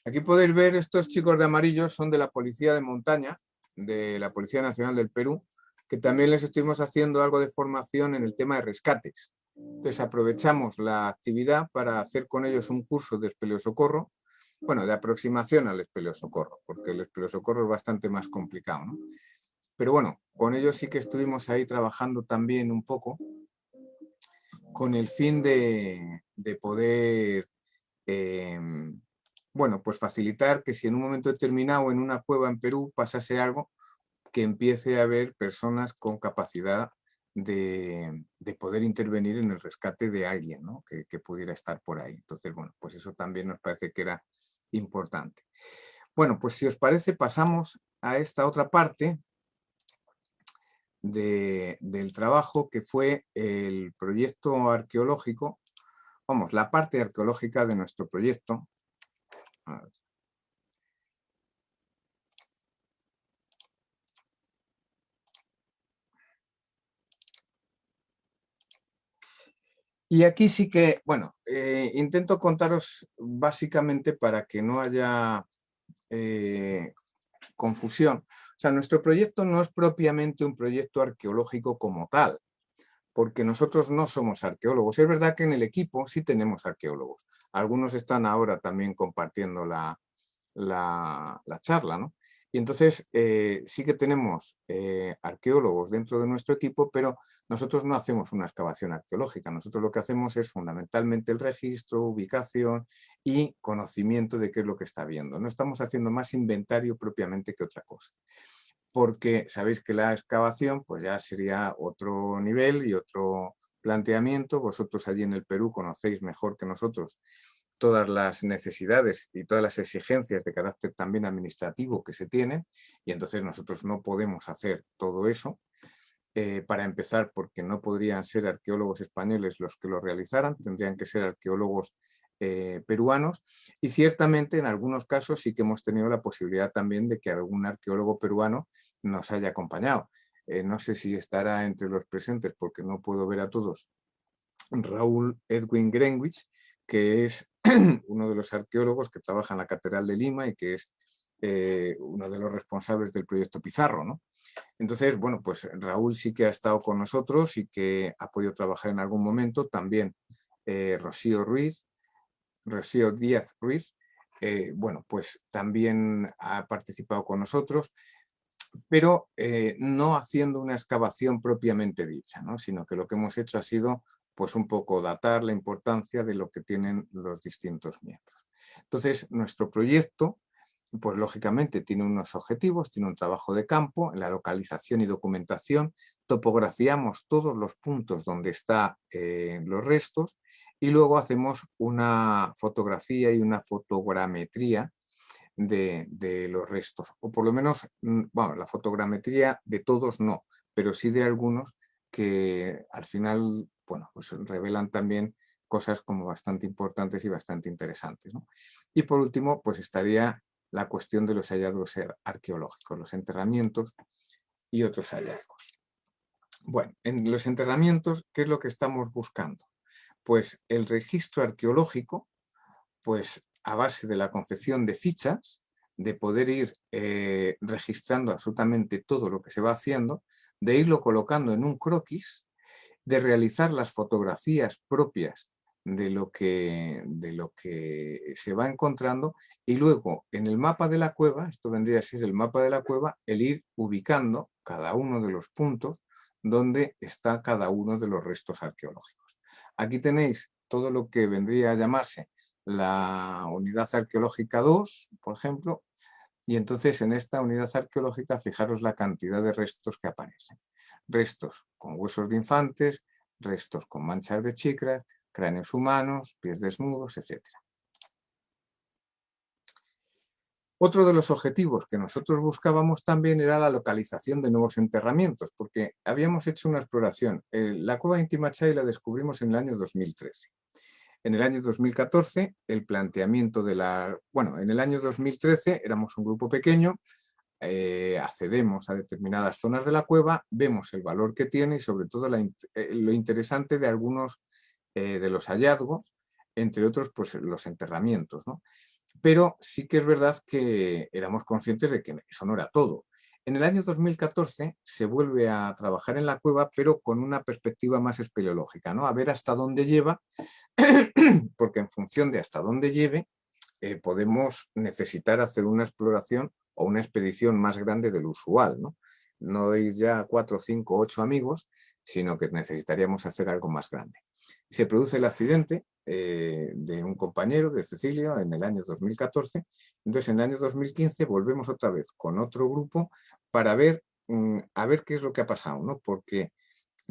Aquí podéis ver, estos chicos de amarillo son de la Policía de Montaña, de la Policía Nacional del Perú, que también les estuvimos haciendo algo de formación en el tema de rescates. Entonces aprovechamos la actividad para hacer con ellos un curso de espeleosocorro, bueno, de aproximación al espeleosocorro, porque el espeleosocorro es bastante más complicado, ¿no? Pero bueno, con ellos sí que estuvimos ahí trabajando también un poco con el fin de poder bueno, pues facilitar que si en un momento determinado en una cueva en Perú pasase algo, que empiece a haber personas con capacidad de poder intervenir en el rescate de alguien, ¿no? que pudiera estar por ahí. Entonces, bueno, pues eso también nos parece que era importante. Bueno, pues si os parece pasamos a esta otra parte del trabajo, que fue el proyecto arqueológico, vamos, la parte arqueológica de nuestro proyecto. Y aquí sí que, bueno, intento contaros básicamente para que no haya confusión. O sea, nuestro proyecto no es propiamente un proyecto arqueológico como tal, porque nosotros no somos arqueólogos. Es verdad que en el equipo sí tenemos arqueólogos. Algunos están ahora también compartiendo la charla, ¿no? Y entonces sí que tenemos arqueólogos dentro de nuestro equipo, pero nosotros no hacemos una excavación arqueológica. Nosotros lo que hacemos es fundamentalmente el registro, ubicación y conocimiento de qué es lo que está viendo. No estamos haciendo más inventario propiamente que otra cosa. Porque sabéis que la excavación pues ya sería otro nivel y otro planteamiento. Vosotros allí en el Perú conocéis mejor que nosotros todas las necesidades y todas las exigencias de carácter también administrativo que se tienen, y entonces nosotros no podemos hacer todo eso. para empezar, porque no podrían ser arqueólogos españoles los que lo realizaran, tendrían que ser arqueólogos peruanos, y ciertamente en algunos casos sí que hemos tenido la posibilidad también de que algún arqueólogo peruano nos haya acompañado. No sé si estará entre los presentes porque no puedo ver a todos. Raúl Edwin Greenwich, que es uno de los arqueólogos que trabaja en la Catedral de Lima y que es uno de los responsables del proyecto Pizarro, ¿no? Entonces, bueno, pues Raúl sí que ha estado con nosotros y que ha podido trabajar en algún momento. También Rocío Díaz Ruiz, bueno, pues también ha participado con nosotros, pero no haciendo una excavación propiamente dicha, ¿no? Sino que lo que hemos hecho ha sido pues un poco datar la importancia de lo que tienen los distintos miembros. Entonces, nuestro proyecto, pues lógicamente tiene unos objetivos, tiene un trabajo de campo, en la localización y documentación, topografiamos todos los puntos donde están los restos y luego hacemos una fotografía y una fotogrametría de los restos, o por lo menos, bueno, la fotogrametría de todos no, pero sí de algunos que al final, bueno, pues revelan también cosas como bastante importantes y bastante interesantes, ¿no? Y por último, pues estaría la cuestión de los hallazgos arqueológicos, los enterramientos y otros hallazgos. Bueno, en los enterramientos, ¿qué es lo que estamos buscando? Pues el registro arqueológico, pues a base de la confección de fichas, de poder ir registrando absolutamente todo lo que se va haciendo, de irlo colocando en un croquis, de realizar las fotografías propias de lo que se va encontrando y luego en el mapa de la cueva, esto vendría a ser el mapa de la cueva, el ir ubicando cada uno de los puntos donde está cada uno de los restos arqueológicos. Aquí tenéis todo lo que vendría a llamarse la unidad arqueológica 2, por ejemplo, y entonces en esta unidad arqueológica fijaros la cantidad de restos que aparecen. Restos con huesos de infantes, restos con manchas de chicras, cráneos humanos, pies desnudos, etc. Otro de los objetivos que nosotros buscábamos también era la localización de nuevos enterramientos, porque habíamos hecho una exploración. La cueva Inti Machai la descubrimos en el año 2013. En el año 2014, el planteamiento de la... Bueno, en el año 2013 éramos un grupo pequeño, accedemos a determinadas zonas de la cueva, vemos el valor que tiene y sobre todo lo interesante de algunos de los hallazgos, entre otros pues los enterramientos, ¿no? Pero sí que es verdad que éramos conscientes de que eso no era todo. En el año 2014 se vuelve a trabajar en la cueva, pero con una perspectiva más espeleológica, ¿no? A ver hasta dónde lleva, porque en función de hasta dónde lleve, podemos necesitar hacer una exploración o una expedición más grande del usual, ¿no? No ir ya a 4, 5, 8 amigos, sino que necesitaríamos hacer algo más grande. Se produce el accidente de un compañero, de Cecilio, en el año 2014. Entonces, en el año 2015 volvemos otra vez con otro grupo para ver, a ver qué es lo que ha pasado, ¿no? Porque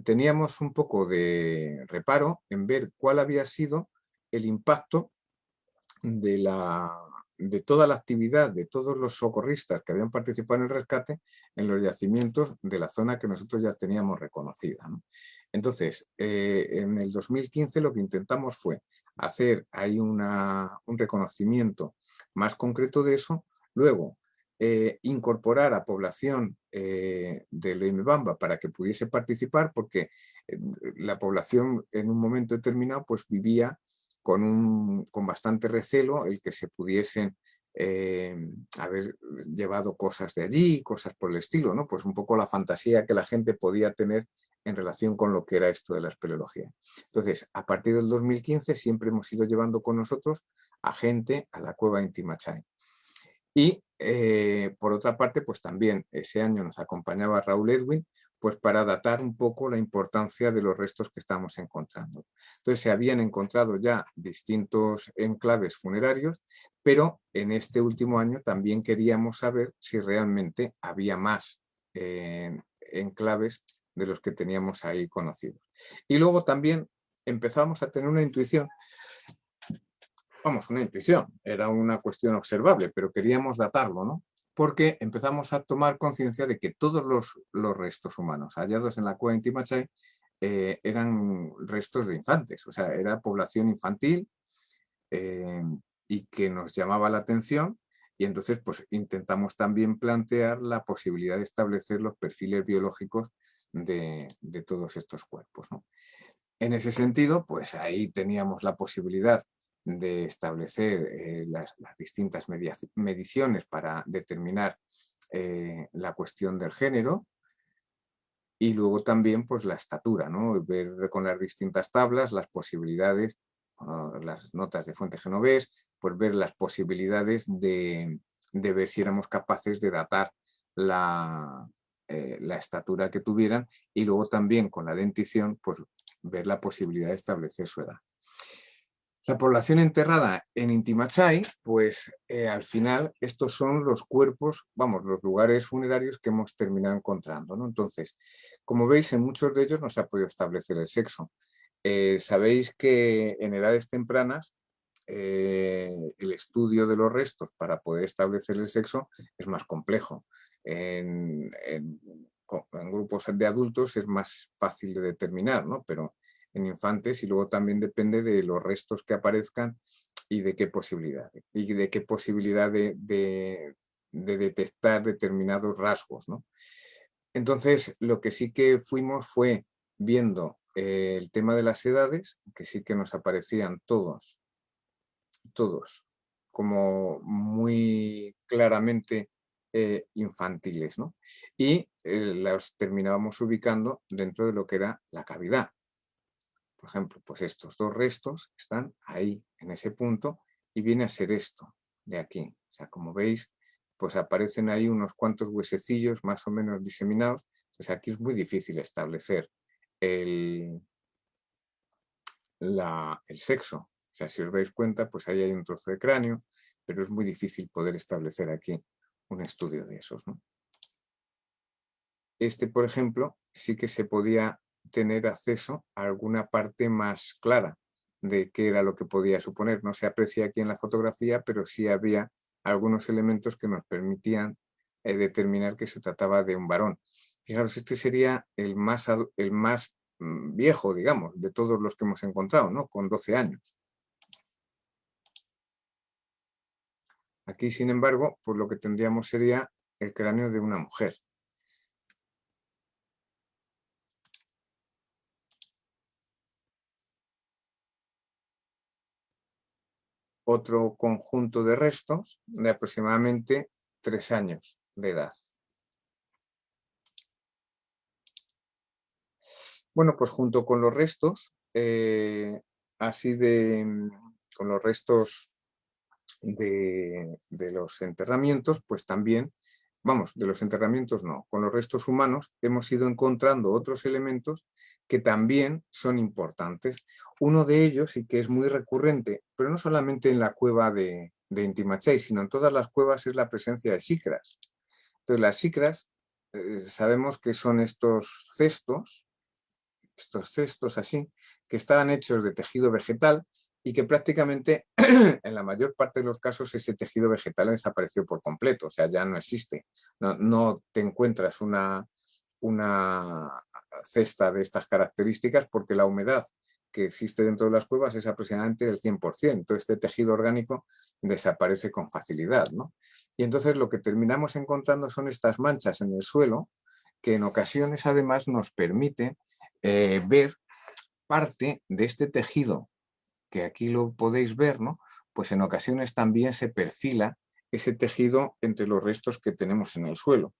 teníamos un poco de reparo en ver cuál había sido el impacto de toda la actividad de todos los socorristas que habían participado en el rescate en los yacimientos de la zona que nosotros ya teníamos reconocida, ¿no? Entonces, en el 2015 lo que intentamos fue hacer ahí un reconocimiento más concreto de eso, luego incorporar a población de Leimebamba para que pudiese participar, porque la población en un momento determinado pues vivía con bastante recelo el que se pudiesen haber llevado cosas de allí, cosas por el estilo, ¿no? Pues un poco la fantasía que la gente podía tener en relación con lo que era esto de la espeleología. Entonces, a partir del 2015 siempre hemos ido llevando con nosotros a gente a la cueva Inti Machai. Y por otra parte, pues también ese año nos acompañaba Raúl Edwin, pues para datar un poco la importancia de los restos que estamos encontrando. Entonces se habían encontrado ya distintos enclaves funerarios, pero en este último año también queríamos saber si realmente había más enclaves de los que teníamos ahí conocidos. Y luego también empezamos a tener una intuición. Vamos, una intuición, era una cuestión observable, pero queríamos datarlo, ¿no? porque empezamos a tomar conciencia de que todos los restos humanos hallados en la cueva de Inti Machai eran restos de infantes, o sea, era población infantil y que nos llamaba la atención, y entonces pues intentamos también plantear la posibilidad de establecer los perfiles biológicos de todos estos cuerpos, ¿no? En ese sentido, pues ahí teníamos la posibilidad de establecer las distintas mediciones para determinar la cuestión del género, y luego también pues la estatura, ¿no? Ver con las distintas tablas las posibilidades, las notas de fuente genovés, pues ver las posibilidades de ver si éramos capaces de datar la estatura que tuvieran, y luego también con la dentición pues ver la posibilidad de establecer su edad. La población enterrada en Inti Machai, pues al final estos son los cuerpos, vamos, los lugares funerarios que hemos terminado encontrando, ¿no? Entonces, como veis, en muchos de ellos no se ha podido establecer el sexo. Sabéis que en edades tempranas el estudio de los restos para poder establecer el sexo es más complejo. En grupos de adultos es más fácil de determinar, ¿no? Pero en infantes, y luego también depende de los restos que aparezcan y de qué posibilidad de detectar determinados rasgos, ¿no? Entonces, lo que sí que fuimos fue viendo el tema de las edades, que sí que nos aparecían todos como muy claramente infantiles, ¿no? Y los terminábamos ubicando dentro de lo que era la cavidad. Por ejemplo, pues estos dos restos están ahí, en ese punto, y viene a ser esto de aquí. O sea, como veis, pues aparecen ahí unos cuantos huesecillos más o menos diseminados. Pues aquí es muy difícil establecer el sexo. O sea, si os dais cuenta, pues ahí hay un trozo de cráneo, pero es muy difícil poder establecer aquí un estudio de esos, ¿no? Este, por ejemplo, sí que se podía tener acceso a alguna parte más clara de qué era lo que podía suponer. No se aprecia aquí en la fotografía, pero sí había algunos elementos que nos permitían determinar que se trataba de un varón. Fijaros, este sería el más viejo, digamos, de todos los que hemos encontrado, ¿no? Con 12 años. Aquí, sin embargo, pues lo que tendríamos sería el cráneo de una mujer. Otro conjunto de restos de aproximadamente 3 años de edad. Bueno, pues junto con los restos, con los restos de los enterramientos, pues también, vamos, de los enterramientos no, con los restos humanos hemos ido encontrando otros elementos que también son importantes. Uno de ellos, y que es muy recurrente, pero no solamente en la cueva de Inti Machai, sino en todas las cuevas, es la presencia de xicras. Entonces, las xicras sabemos que son estos cestos así, que estaban hechos de tejido vegetal y que prácticamente en la mayor parte de los casos ese tejido vegetal desapareció por completo, o sea, ya no existe. No te encuentras una cesta de estas características porque la humedad que existe dentro de las cuevas es aproximadamente del 100%. Todo este tejido orgánico desaparece con facilidad, ¿no? Y entonces lo que terminamos encontrando son estas manchas en el suelo que en ocasiones además nos permiten ver parte de este tejido, que aquí lo podéis ver, ¿no? Pues en ocasiones también se perfila ese tejido entre los restos que tenemos en el suelo.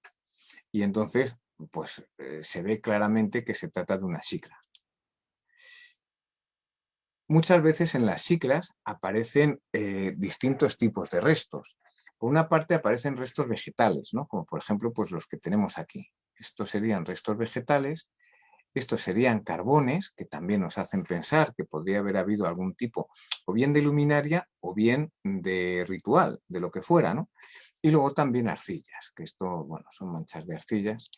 Y entonces, pues se ve claramente que se trata de una xicra. Muchas veces en las xicras aparecen distintos tipos de restos. Por una parte aparecen restos vegetales, ¿no? Como por ejemplo pues los que tenemos aquí. Estos serían restos vegetales. Estos serían carbones, que también nos hacen pensar que podría haber habido algún tipo o bien de luminaria o bien de ritual, de lo que fuera, ¿no? Y luego también arcillas, que esto, bueno, son manchas de arcillas.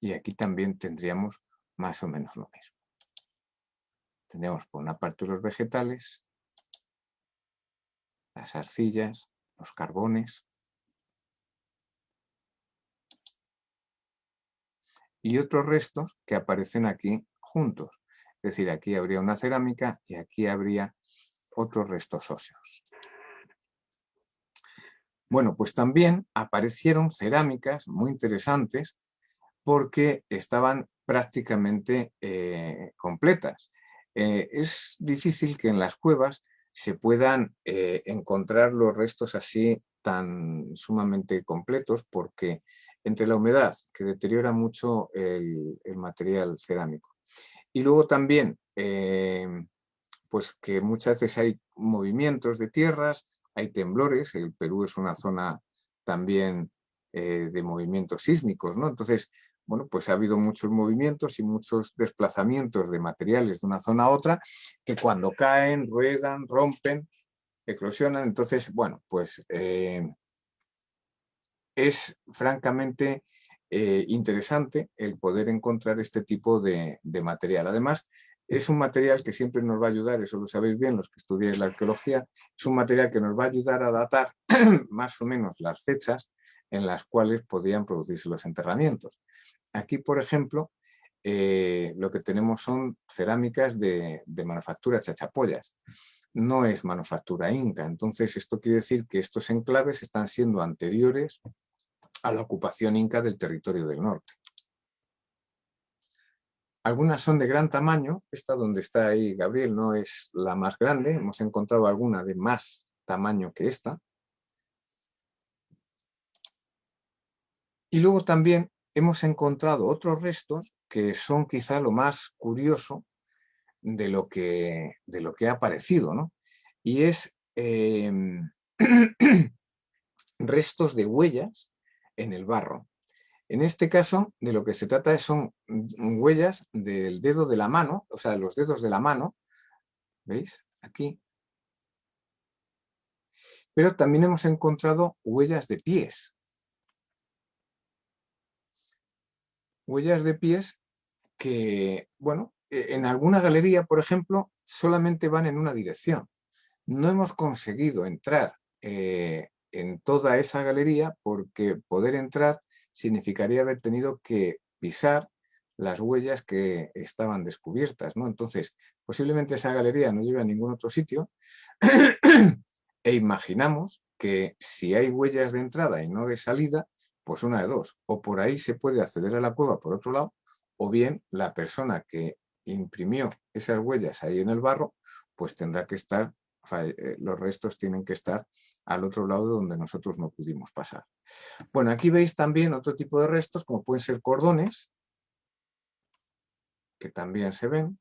Y aquí también tendríamos más o menos lo mismo. Tendríamos por una parte los vegetales, las arcillas los carbones y otros restos que aparecen aquí juntos. Es decir, aquí habría una cerámica y aquí habría otros restos óseos. Bueno, pues también aparecieron cerámicas muy interesantes porque estaban prácticamente completas. Es difícil que en las cuevas se puedan encontrar los restos así tan sumamente completos porque entre la humedad, que deteriora mucho el material cerámico, y luego también pues que muchas veces hay movimientos de tierras, hay temblores, el Perú es una zona también de movimientos sísmicos, ¿no? Entonces, bueno, pues ha habido muchos movimientos y muchos desplazamientos de materiales de una zona a otra que cuando caen, ruedan, rompen, eclosionan. Entonces, bueno, pues es francamente interesante el poder encontrar este tipo de material. Además, es un material que siempre nos va a ayudar, eso lo sabéis bien los que estudiáis la arqueología, es un material que nos va a ayudar a datar más o menos las fechas en las cuales podían producirse los enterramientos. Aquí, por ejemplo, lo que tenemos son cerámicas de manufactura chachapoyas. No es manufactura inca, entonces esto quiere decir que estos enclaves están siendo anteriores a la ocupación inca del territorio del norte. Algunas son de gran tamaño, esta donde está ahí Gabriel no es la más grande, hemos encontrado alguna de más tamaño que esta. Y luego también hemos encontrado otros restos que son quizá lo más curioso de lo que ha aparecido, ¿no? Y es restos de huellas en el barro. En este caso, de lo que se trata son huellas del dedo de la mano, o sea, los dedos de la mano, ¿veis? Aquí. Pero también hemos encontrado huellas de pies. Huellas de pies que, bueno, en alguna galería, por ejemplo, solamente van en una dirección. No hemos conseguido entrar en toda esa galería porque poder entrar significaría haber tenido que pisar las huellas que estaban descubiertas, ¿no? Entonces, posiblemente esa galería no lleve a ningún otro sitio e imaginamos que si hay huellas de entrada y no de salida, pues una de dos, o por ahí se puede acceder a la cueva por otro lado, o bien la persona que imprimió esas huellas ahí en el barro, pues tendrá que estar, los restos tienen que estar al otro lado donde nosotros no pudimos pasar. Bueno, aquí veis también otro tipo de restos, como pueden ser cordones, que también se ven,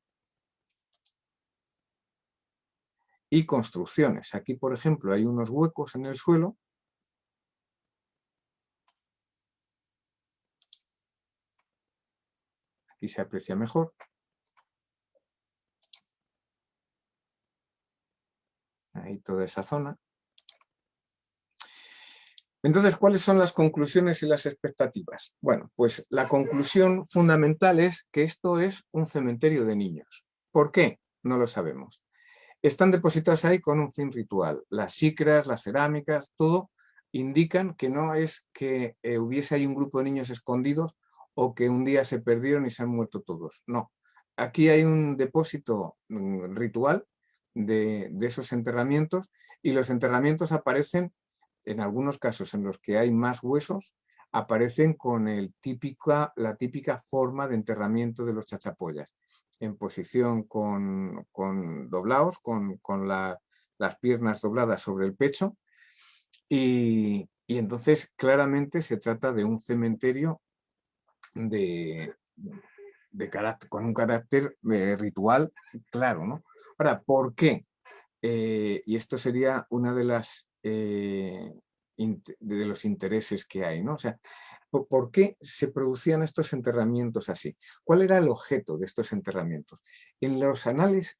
y construcciones. Aquí, por ejemplo, hay unos huecos en el suelo. Aquí se aprecia mejor. Ahí toda esa zona. Entonces, ¿cuáles son las conclusiones y las expectativas? Bueno, pues la conclusión fundamental es que esto es un cementerio de niños. ¿Por qué? No lo sabemos. Están depositados ahí con un fin ritual. Las xicras, las cerámicas, todo indican que no es que hubiese ahí un grupo de niños escondidos o que un día se perdieron y se han muerto todos. No. Aquí hay un depósito ritual de esos enterramientos y los enterramientos aparecen, en algunos casos en los que hay más huesos, aparecen con la típica forma de enterramiento de los chachapoyas, en posición con doblados, con las piernas dobladas sobre el pecho, y entonces claramente se trata de un cementerio con un carácter ritual claro, ¿no? Ahora, ¿por qué? Y esto sería una de los intereses que hay, ¿no? O sea, ¿por qué se producían estos enterramientos así? ¿Cuál era el objeto de estos enterramientos? En los anales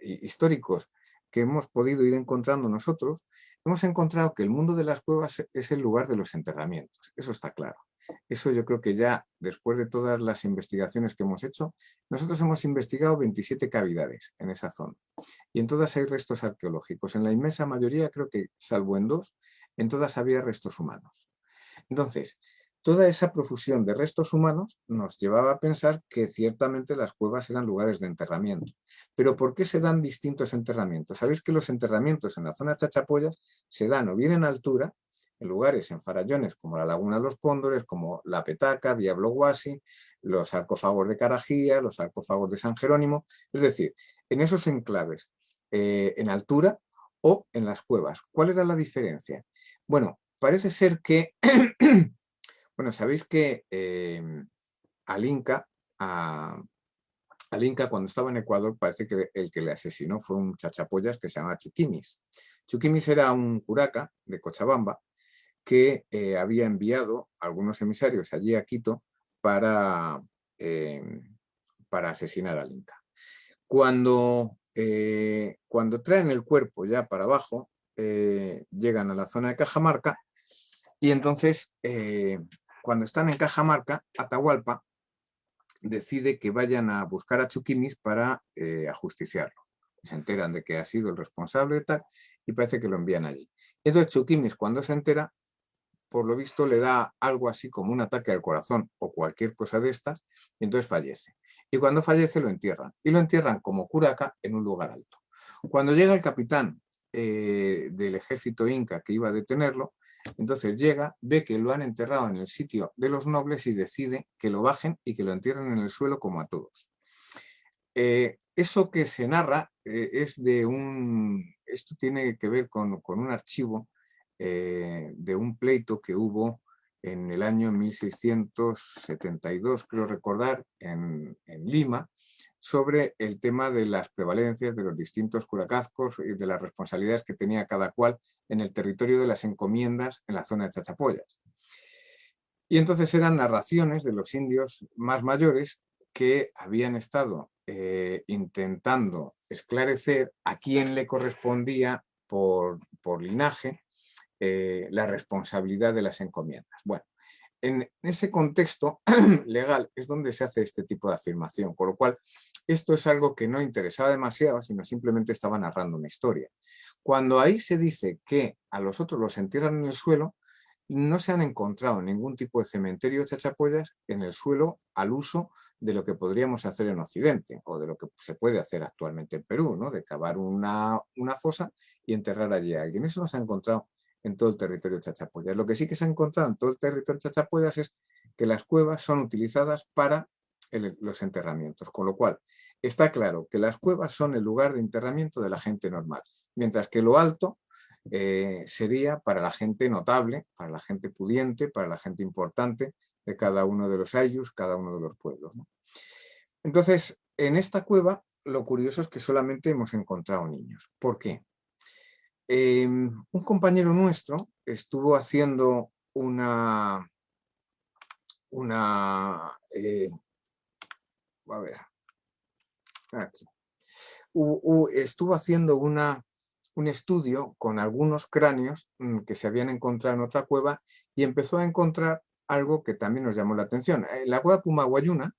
históricos que hemos podido ir encontrando nosotros, hemos encontrado que el mundo de las cuevas es el lugar de los enterramientos, eso está claro. Eso yo creo que ya, después de todas las investigaciones que hemos hecho, nosotros hemos investigado 27 cavidades en esa zona. Y en todas hay restos arqueológicos. En la inmensa mayoría, creo que salvo en 2, en todas había restos humanos. Entonces, toda esa profusión de restos humanos nos llevaba a pensar que ciertamente las cuevas eran lugares de enterramiento. Pero ¿por qué se dan distintos enterramientos? Sabéis que los enterramientos en la zona de Chachapoyas se dan o bien en altura, en lugares en farallones como la Laguna de los Cóndores, como La Petaca, Diablo Guasi, los sarcófagos de Carajía, los sarcófagos de San Jerónimo, es decir, en esos enclaves en altura o en las cuevas. ¿Cuál era la diferencia? Bueno, parece ser que bueno, sabéis que al Inca cuando estaba en Ecuador parece que el que le asesinó fue un chachapoyas que se llama Chuquimis. Chuquimis era un curaca de Cochabamba que había enviado a algunos emisarios allí a Quito para asesinar al Inca. Cuando traen el cuerpo ya para abajo, llegan a la zona de Cajamarca y entonces cuando están en Cajamarca, Atahualpa decide que vayan a buscar a Chuquimis para ajusticiarlo. Se enteran de que ha sido el responsable de tal y parece que lo envían allí. Entonces Chuquimis, cuando se entera, por lo visto le da algo así como un ataque al corazón o cualquier cosa de estas y entonces fallece. Y cuando fallece lo entierran. Y lo entierran como curaca en un lugar alto. Cuando llega el capitán del ejército inca que iba a detenerlo, entonces llega, ve que lo han enterrado en el sitio de los nobles y decide que lo bajen y que lo entierren en el suelo como a todos. Eso que se narra es de esto tiene que ver con un archivo de un pleito que hubo en el año 1672, creo recordar, en Lima, sobre el tema de las prevalencias de los distintos curacazgos y de las responsabilidades que tenía cada cual en el territorio de las encomiendas en la zona de Chachapoyas. Y entonces eran narraciones de los indios más mayores que habían estado intentando esclarecer a quién le correspondía por linaje la responsabilidad de las encomiendas. Bueno, en ese contexto legal es donde se hace este tipo de afirmación, con lo cual esto es algo que no interesaba demasiado, sino simplemente estaba narrando una historia. Cuando ahí se dice que a los otros los entierran en el suelo, no se han encontrado ningún tipo de cementerio de chachapoyas en el suelo al uso de lo que podríamos hacer en Occidente o de lo que se puede hacer actualmente en Perú, ¿no? De cavar una fosa y enterrar allí a alguien. Eso no se ha encontrado en todo el territorio de Chachapoyas. Lo que sí que se ha encontrado en todo el territorio de Chachapoyas es que las cuevas son utilizadas para los enterramientos, con lo cual está claro que las cuevas son el lugar de enterramiento de la gente normal, mientras que lo alto sería para la gente notable, para la gente pudiente, para la gente importante de cada uno de los ayllus, cada uno de los pueblos, ¿no? Entonces, en esta cueva lo curioso es que solamente hemos encontrado niños. ¿Por qué? Un compañero nuestro estuvo haciendo a ver, aquí. Estuvo haciendo un estudio con algunos cráneos que se habían encontrado en otra cueva y empezó a encontrar algo que también nos llamó la atención. En la cueva Pumaguayuna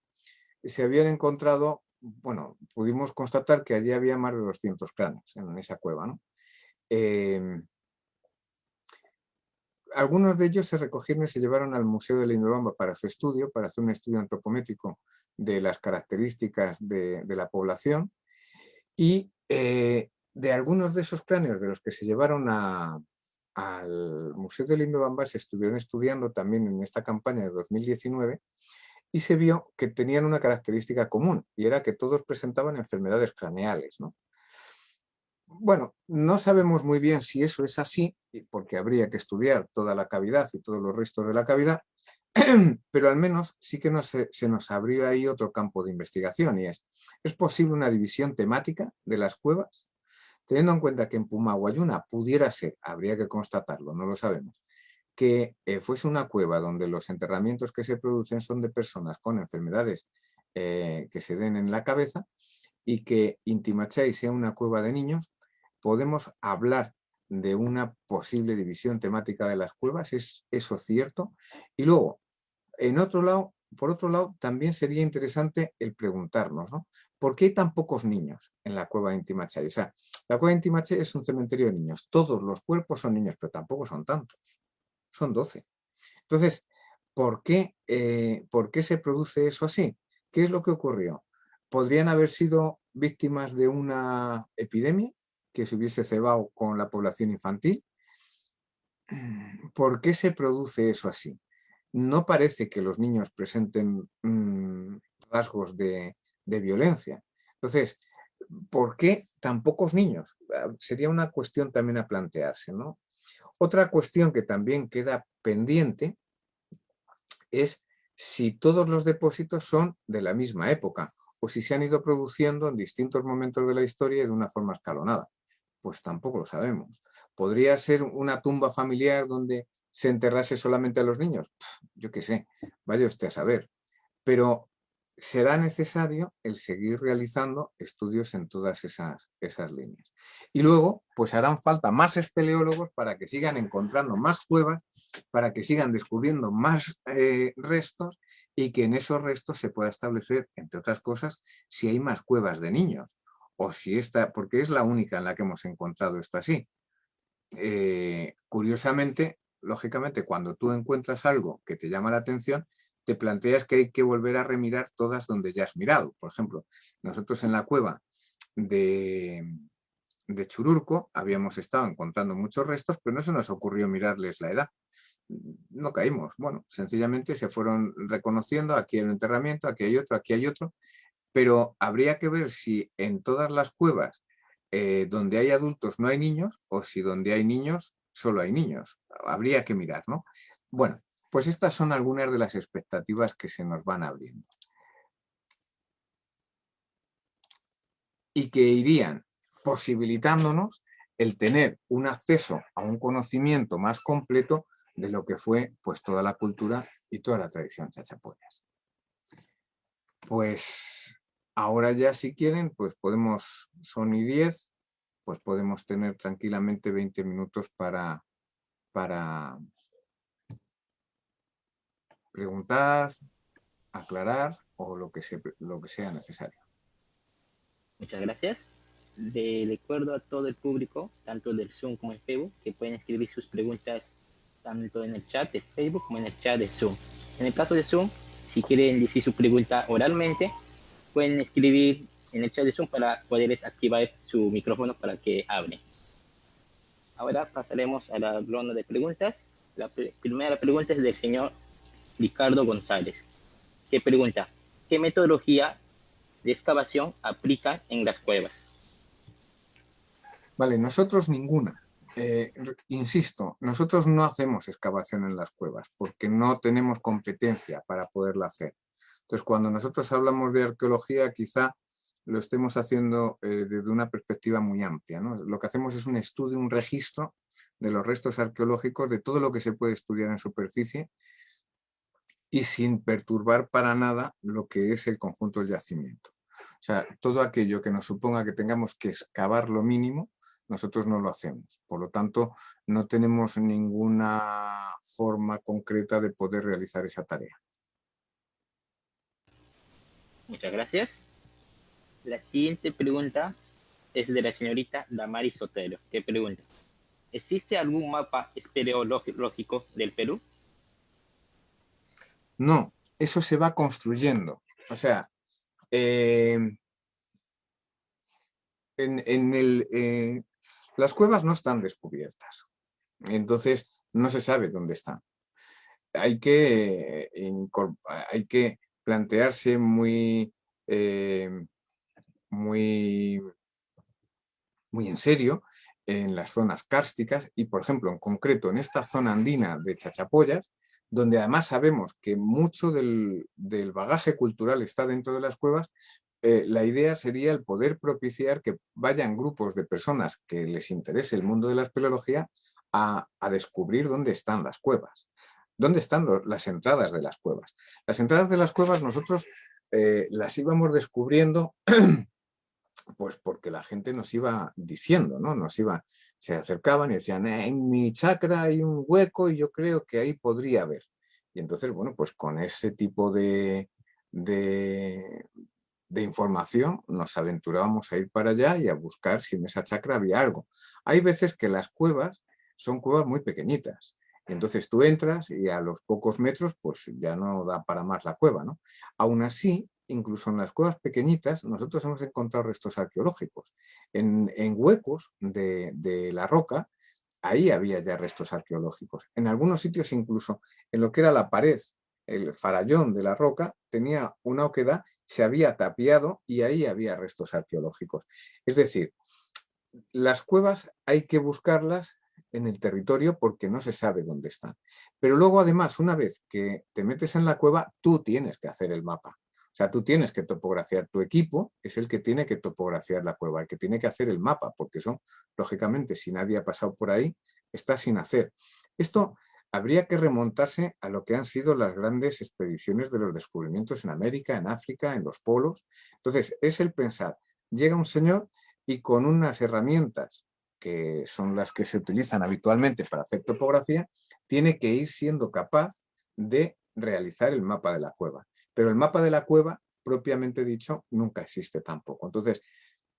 se habían encontrado, bueno, pudimos constatar que allí había más de 200 cráneos en esa cueva, ¿no? Algunos de ellos se recogieron y se llevaron al Museo de Linurbamba para su estudio, para hacer un estudio antropométrico de las características de la población y de algunos de esos cráneos de los que se llevaron al Museo de Linurbamba se estuvieron estudiando también en esta campaña de 2019 y se vio que tenían una característica común y era que todos presentaban enfermedades craneales, ¿no? Bueno, no sabemos muy bien si eso es así, porque habría que estudiar toda la cavidad y todos los restos de la cavidad, pero al menos sí que se nos abrió ahí otro campo de investigación y ¿es posible una división temática de las cuevas? Teniendo en cuenta que en Pumaguayuna pudiera ser, habría que constatarlo, no lo sabemos, que fuese una cueva donde los enterramientos que se producen son de personas con enfermedades que se den en la cabeza y que Intimachay sea una cueva de niños, podemos hablar de una posible división temática de las cuevas, ¿es eso cierto? Y luego, por otro lado, también sería interesante el preguntarnos, ¿no? ¿Por qué hay tan pocos niños en la cueva de Inti Machai? O sea, la cueva de Inti Machai es un cementerio de niños. Todos los cuerpos son niños, pero tampoco son tantos. Son 12. Entonces, ¿por qué se produce eso así? ¿Qué es lo que ocurrió? ¿Podrían haber sido víctimas de una epidemia que se hubiese cebado con la población infantil? ¿Por qué se produce eso así? No parece que los niños presenten rasgos de violencia. Entonces, ¿por qué tan pocos niños? Sería una cuestión también a plantearse, ¿no? Otra cuestión que también queda pendiente es si todos los depósitos son de la misma época o si se han ido produciendo en distintos momentos de la historia y de una forma escalonada. Pues tampoco lo sabemos. ¿Podría ser una tumba familiar donde se enterrase solamente a los niños? Yo qué sé, vaya usted a saber. Pero será necesario el seguir realizando estudios en todas esas líneas. Y luego, pues harán falta más espeleólogos para que sigan encontrando más cuevas, para que sigan descubriendo más restos y que en esos restos se pueda establecer, entre otras cosas, si hay más cuevas de niños o si esta, porque es la única en la que hemos encontrado esto así. Curiosamente, lógicamente, cuando tú encuentras algo que te llama la atención, te planteas que hay que volver a remirar todas donde ya has mirado. Por ejemplo, nosotros en la cueva de Chururco habíamos estado encontrando muchos restos, pero no se nos ocurrió mirarles la edad. No caímos. Bueno, sencillamente se fueron reconociendo, aquí hay un enterramiento, aquí hay otro, pero habría que ver si en todas las cuevas donde hay adultos no hay niños o si donde hay niños solo hay niños. Habría que mirar, ¿no? Bueno, pues estas son algunas de las expectativas que se nos van abriendo. Y que irían posibilitándonos el tener un acceso a un conocimiento más completo de lo que fue pues toda la cultura y toda la tradición chachapoyas. Pues ahora ya si quieren, pues podemos, son y 10, pues podemos tener tranquilamente 20 minutos para preguntar, aclarar o lo que sea necesario. Muchas gracias. De acuerdo a todo el público, tanto del Zoom como en Facebook, que pueden escribir sus preguntas tanto en el chat de Facebook como en el chat de Zoom. En el caso de Zoom, si quieren decir su pregunta oralmente, pueden escribir en el chat de Zoom para poder activar su micrófono para que hable. Ahora pasaremos a la ronda de preguntas. La primera pregunta es del señor Ricardo González, que pregunta: ¿qué metodología de excavación aplican en las cuevas? Vale, nosotros ninguna. Insisto, nosotros no hacemos excavación en las cuevas porque no tenemos competencia para poderla hacer. Entonces, cuando nosotros hablamos de arqueología, quizá lo estemos haciendo desde una perspectiva muy amplia, ¿no? Lo que hacemos es un estudio, un registro de los restos arqueológicos, de todo lo que se puede estudiar en superficie y sin perturbar para nada lo que es el conjunto del yacimiento. O sea, todo aquello que nos suponga que tengamos que excavar lo mínimo, nosotros no lo hacemos. Por lo tanto, no tenemos ninguna forma concreta de poder realizar esa tarea. Muchas gracias. La siguiente pregunta es de la señorita Damaris Sotelo, que pregunta: ¿existe algún mapa espeleológico del Perú? No, eso se va construyendo. O sea, las cuevas no están descubiertas. Entonces, no se sabe dónde están. Hay que plantearse muy en serio en las zonas kársticas y, por ejemplo, en concreto en esta zona andina de Chachapoyas, donde además sabemos que mucho del bagaje cultural está dentro de las cuevas, la idea sería el poder propiciar que vayan grupos de personas que les interese el mundo de la espeleología a descubrir dónde están las cuevas, dónde están las entradas de las cuevas. Las entradas de las cuevas nosotros las íbamos descubriendo pues porque la gente nos iba diciendo, ¿no? Se acercaban y decían, en mi chacra hay un hueco y yo creo que ahí podría haber. Y entonces, bueno, pues con ese tipo de información nos aventurábamos a ir para allá y a buscar si en esa chacra había algo. Hay veces que las cuevas son cuevas muy pequeñitas. Entonces tú entras y a los pocos metros pues ya no da para más la cueva, ¿no? Aún así, incluso en las cuevas pequeñitas, nosotros hemos encontrado restos arqueológicos. En huecos de la roca, ahí había ya restos arqueológicos. En algunos sitios incluso, en lo que era la pared, el farallón de la roca, tenía una oquedad, se había tapiado y ahí había restos arqueológicos. Es decir, las cuevas hay que buscarlas en el territorio porque no se sabe dónde están. Pero luego, además, una vez que te metes en la cueva, tú tienes que hacer el mapa. O sea, tú tienes que topografiar. Tu equipo es el que tiene que topografiar la cueva, el que tiene que hacer el mapa, porque eso, lógicamente, si nadie ha pasado por ahí, está sin hacer. Esto habría que remontarse a lo que han sido las grandes expediciones de los descubrimientos en América, en África, en los polos. Entonces, es el pensar, llega un señor y con unas herramientas que son las que se utilizan habitualmente para hacer topografía, tiene que ir siendo capaz de realizar el mapa de la cueva. Pero el mapa de la cueva, propiamente dicho, nunca existe tampoco. Entonces,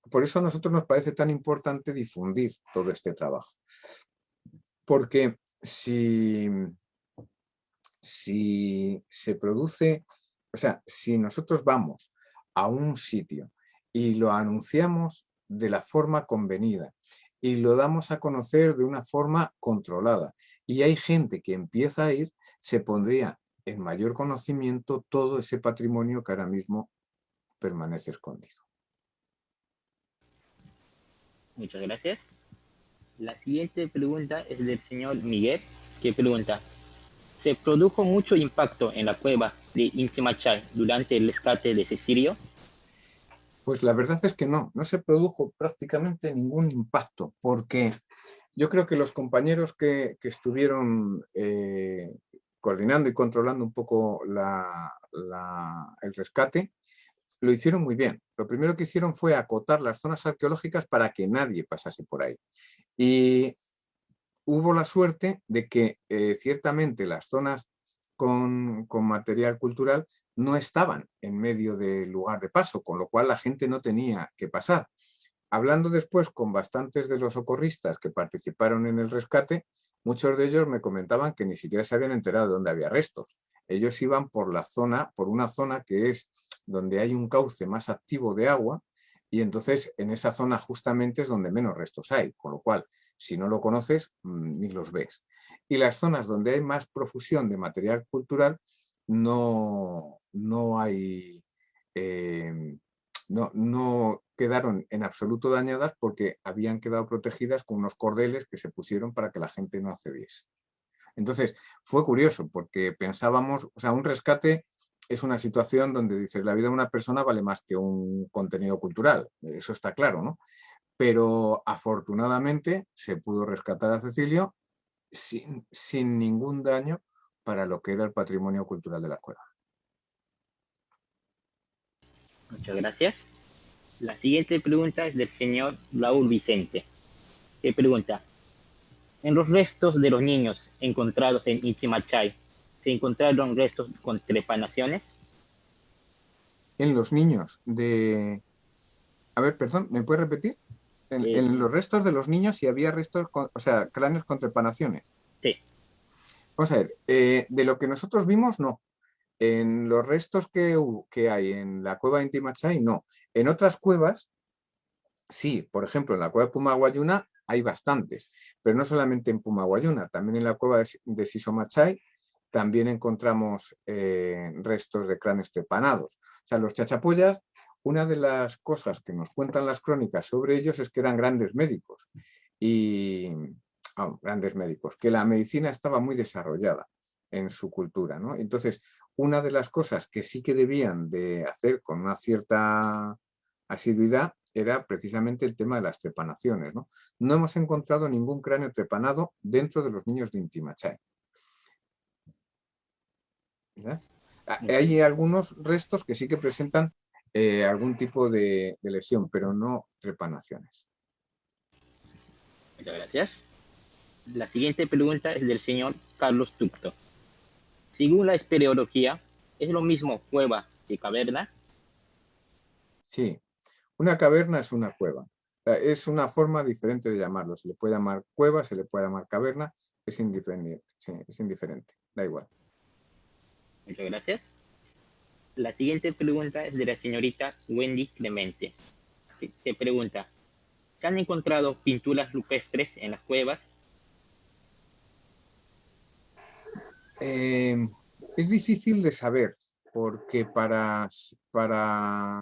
por eso a nosotros nos parece tan importante difundir todo este trabajo. Porque si se produce, o sea, si nosotros vamos a un sitio y lo anunciamos de la forma convenida y lo damos a conocer de una forma controlada y hay gente que empieza a ir, se pondría en mayor conocimiento todo ese patrimonio que ahora mismo permanece escondido. Muchas gracias. La siguiente pregunta es del señor Miguel, que pregunta, ¿se produjo mucho impacto en la cueva de Inti Machai durante el rescate de Cecilio? Pues la verdad es que no se produjo prácticamente ningún impacto, porque yo creo que los compañeros que estuvieron coordinando y controlando un poco el rescate, lo hicieron muy bien. Lo primero que hicieron fue acotar las zonas arqueológicas para que nadie pasase por ahí. Y hubo la suerte de que ciertamente las zonas con material cultural no estaban en medio del lugar de paso, con lo cual la gente no tenía que pasar. Hablando después con bastantes de los socorristas que participaron en el rescate, muchos de ellos me comentaban que ni siquiera se habían enterado de dónde había restos. Ellos iban por una zona que es donde hay un cauce más activo de agua y entonces en esa zona justamente es donde menos restos hay, con lo cual si no lo conoces ni los ves. Y las zonas donde hay más profusión de material cultural no hay... no quedaron en absoluto dañadas porque habían quedado protegidas con unos cordeles que se pusieron para que la gente no accediese. Entonces, fue curioso porque pensábamos, o sea, un rescate es una situación donde dices, la vida de una persona vale más que un contenido cultural, eso está claro, ¿no? Pero afortunadamente se pudo rescatar a Cecilio sin ningún daño para lo que era el patrimonio cultural de la cueva. Muchas gracias. La siguiente pregunta es del señor Raúl Vicente, que pregunta, en los restos de los niños encontrados en Inti Machai, ¿se encontraron restos con trepanaciones? En los niños de... A ver, perdón, ¿me puedes repetir? En los restos de los niños si había restos, o sea, cráneos con trepanaciones. Sí. Vamos a ver, de lo que nosotros vimos, no. En los restos que hay en la cueva de Inti Machai, no. En otras cuevas, sí. Por ejemplo, en la cueva de Pumaguayuna hay bastantes, pero no solamente en Pumaguayuna, también en la cueva de Siso Machai también encontramos restos de cráneos trepanados. O sea, los chachapoyas, una de las cosas que nos cuentan las crónicas sobre ellos es que eran grandes médicos. Grandes médicos, que la medicina estaba muy desarrollada en su cultura, ¿no? Entonces, una de las cosas que sí que debían de hacer con una cierta asiduidad era precisamente el tema de las trepanaciones, ¿no? No hemos encontrado ningún cráneo trepanado dentro de los niños de Inti Machai. ¿Verdad? Hay algunos restos que sí que presentan algún tipo de lesión, pero no trepanaciones. Muchas gracias. La siguiente pregunta es del señor Carlos Tucto, según la espeleología, ¿es lo mismo cueva que caverna? Sí, una caverna es una cueva. Es una forma diferente de llamarlo. Se le puede llamar cueva, se le puede llamar caverna, es indiferente, sí, es indiferente, da igual. Muchas gracias. La siguiente pregunta es de la señorita Wendy Clemente. Se pregunta, ¿se han encontrado pinturas rupestres en las cuevas? Eh, es difícil de saber, porque vamos a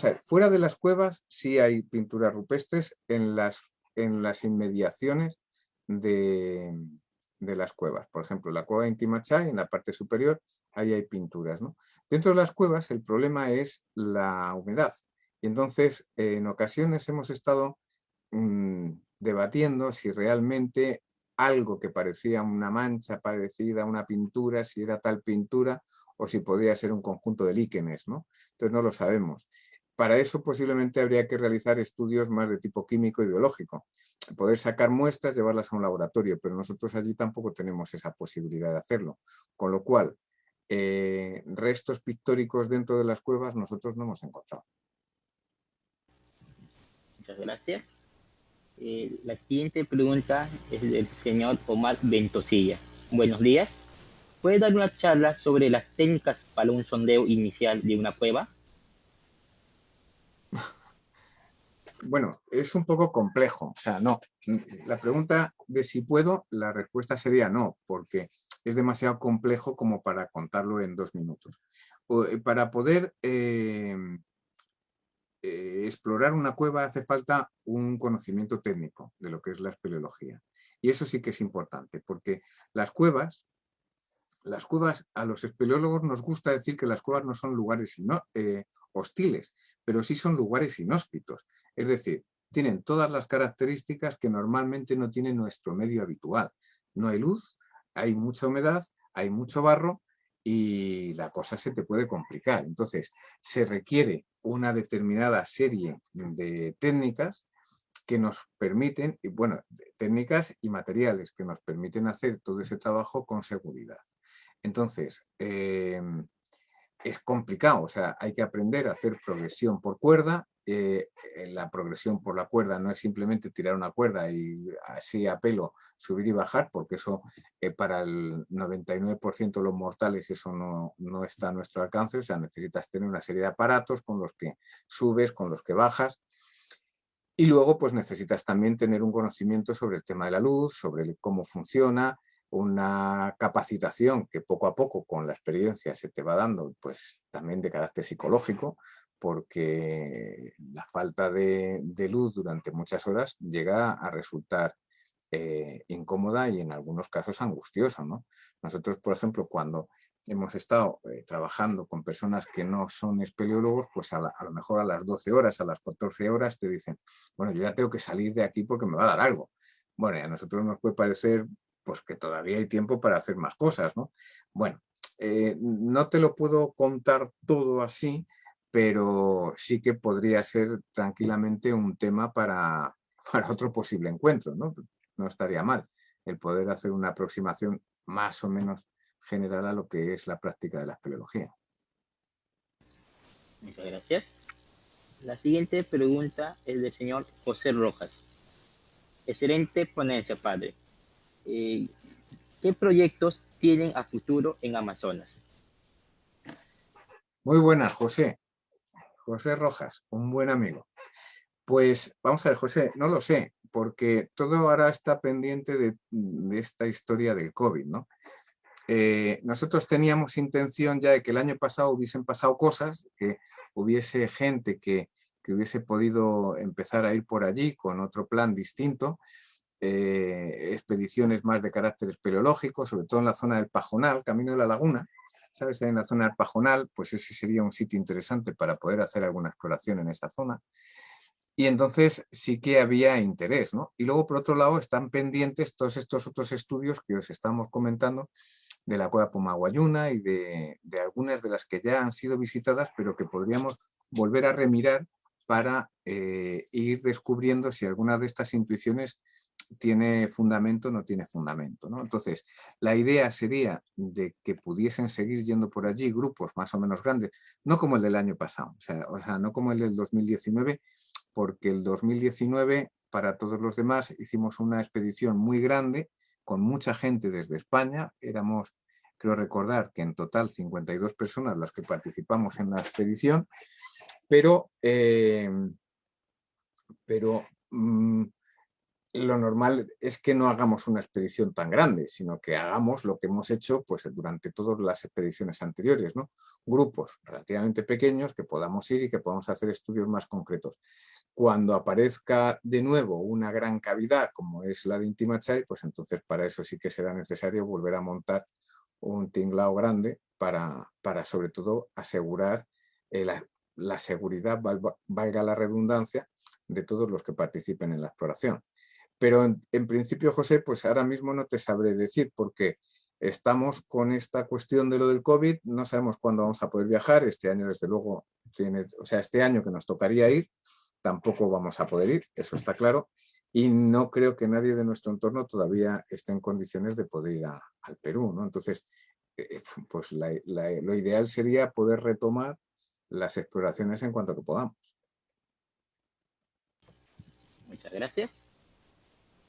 ver, fuera de las cuevas sí hay pinturas rupestres en las inmediaciones de, de las cuevas. Por ejemplo, la cueva de Intimachai, en la parte superior, ahí hay pinturas, ¿no? Dentro de las cuevas el problema es la humedad. Y entonces, en ocasiones hemos estado debatiendo si realmente algo que parecía una mancha parecida a una pintura, si era tal pintura o si podía ser un conjunto de líquenes, ¿no? Entonces no lo sabemos. Para eso posiblemente habría que realizar estudios más de tipo químico y biológico, poder sacar muestras, llevarlas a un laboratorio, pero nosotros allí tampoco tenemos esa posibilidad de hacerlo. Con lo cual, restos pictóricos dentro de las cuevas nosotros no hemos encontrado. Muchas gracias. La siguiente pregunta es del señor Omar Ventosilla. Buenos días. ¿Puede dar una charla sobre las técnicas para un sondeo inicial de una cueva? Bueno, es un poco complejo. O sea, no. La pregunta de si puedo, la respuesta sería no, porque es demasiado complejo como para contarlo en 2 minutos. Para poder explorar una cueva hace falta un conocimiento técnico de lo que es la espeleología. Y eso sí que es importante, porque las cuevas, a los espeleólogos nos gusta decir que las cuevas no son lugares hostiles, pero sí son lugares inhóspitos. Es decir, tienen todas las características que normalmente no tiene nuestro medio habitual. No hay luz, hay mucha humedad, hay mucho barro y la cosa se te puede complicar. Entonces, se requiere una determinada serie de técnicas que nos permiten, bueno, técnicas y materiales que nos permiten hacer todo ese trabajo con seguridad. Entonces, es complicado, o sea, hay que aprender a hacer progresión por cuerda. La progresión por la cuerda no es simplemente tirar una cuerda y así a pelo subir y bajar, porque eso para el 99% de los mortales eso no está a nuestro alcance. O sea, necesitas tener una serie de aparatos con los que subes, con los que bajas. Y luego pues necesitas también tener un conocimiento sobre el tema de la luz, sobre cómo funciona, una capacitación que poco a poco con la experiencia se te va dando, pues también de carácter psicológico, porque la falta de luz durante muchas horas llega a resultar incómoda y en algunos casos angustioso, ¿no? Nosotros, por ejemplo, cuando hemos estado trabajando con personas que no son espeleólogos, pues a lo mejor a las 12 horas, a las 14 horas te dicen, bueno, yo ya tengo que salir de aquí porque me va a dar algo. Bueno, y a nosotros nos puede parecer pues que todavía hay tiempo para hacer más cosas, ¿no? Bueno, no te lo puedo contar todo así, pero sí que podría ser tranquilamente un tema para otro posible encuentro, ¿no? No estaría mal el poder hacer una aproximación más o menos general a lo que es la práctica de la espeleología. Muchas gracias. La siguiente pregunta es del señor José Rojas. Excelente ponencia, padre. ¿Qué proyectos tienen a futuro en Amazonas? Muy buenas, José. José Rojas, un buen amigo. Pues vamos a ver, José, no lo sé, porque todo ahora está pendiente de esta historia del COVID, ¿no? Nosotros teníamos intención ya de que el año pasado hubiesen pasado cosas, que hubiese gente que hubiese podido empezar a ir por allí con otro plan distinto, expediciones más de carácter espeleológico, sobre todo en la zona del Pajonal, Camino de la Laguna, ¿sabes? En la zona del Pajonal, pues ese sería un sitio interesante para poder hacer alguna exploración en esa zona. Y entonces sí que había interés, ¿no? Y luego, por otro lado, están pendientes todos estos otros estudios que os estamos comentando de la cueva Pumaguayuna y de algunas de las que ya han sido visitadas, pero que podríamos volver a remirar para ir descubriendo si alguna de estas intuiciones tiene fundamento o no tiene fundamento, ¿no? Entonces, la idea sería de que pudiesen seguir yendo por allí grupos más o menos grandes, no como el del año pasado, o sea, no como el del 2019, porque el 2019, para todos los demás, hicimos una expedición muy grande, con mucha gente desde España. Éramos, creo recordar, que en total 52 personas las que participamos en la expedición, pero lo normal es que no hagamos una expedición tan grande, sino que hagamos lo que hemos hecho pues, durante todas las expediciones anteriores, ¿no? Grupos relativamente pequeños que podamos ir y que podamos hacer estudios más concretos. Cuando aparezca de nuevo una gran cavidad, como es la de Inti Machai, pues entonces para eso sí que será necesario volver a montar un tinglao grande para sobre todo asegurar la seguridad, valga la redundancia, de todos los que participen en la exploración. Pero en principio, José, pues ahora mismo no te sabré decir, porque estamos con esta cuestión de lo del COVID, no sabemos cuándo vamos a poder viajar. Este año, desde luego, o sea, este año que nos tocaría ir, tampoco vamos a poder ir, eso está claro, y no creo que nadie de nuestro entorno todavía esté en condiciones de poder ir al Perú, ¿no? Entonces, pues lo ideal sería poder retomar las exploraciones en cuanto que podamos. Muchas gracias.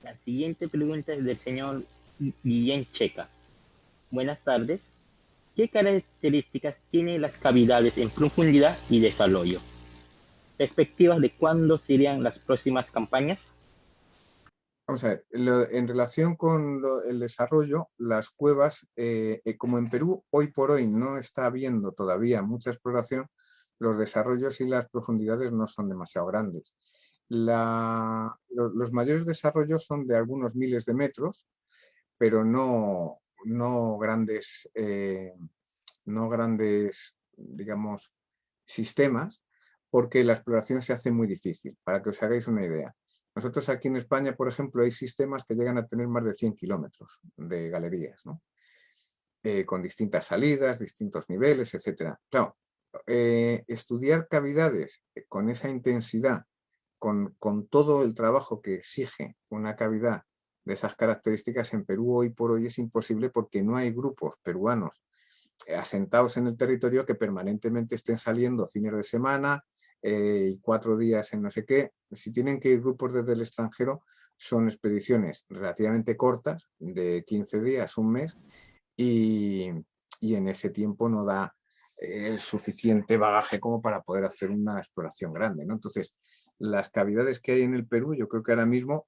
La siguiente pregunta es del señor Guillén Checa. Buenas tardes. ¿Qué características tienen las cavidades en profundidad y desarrollo? ¿Perspectivas de cuándo serían las próximas campañas? Vamos a ver, en relación con el desarrollo, las cuevas, como en Perú hoy por hoy no está habiendo todavía mucha exploración, los desarrollos y las profundidades no son demasiado grandes. Los mayores desarrollos son de algunos miles de metros, pero no grandes, digamos, sistemas, porque la exploración se hace muy difícil. Para que os hagáis una idea, nosotros aquí en España, por ejemplo, hay sistemas que llegan a tener más de 100 kilómetros de galerías, ¿no? Con distintas salidas, distintos niveles, etc. Claro, estudiar cavidades con esa intensidad, con todo el trabajo que exige una cavidad de esas características, en Perú hoy por hoy es imposible, porque no hay grupos peruanos asentados en el territorio que permanentemente estén saliendo fines de semana y 4 días en no sé qué. Si tienen que ir grupos desde el extranjero, son expediciones relativamente cortas, de 15 días, un mes, y en ese tiempo no da el suficiente bagaje como para poder hacer una exploración grande, ¿no? Entonces, las cavidades que hay en el Perú, yo creo que ahora mismo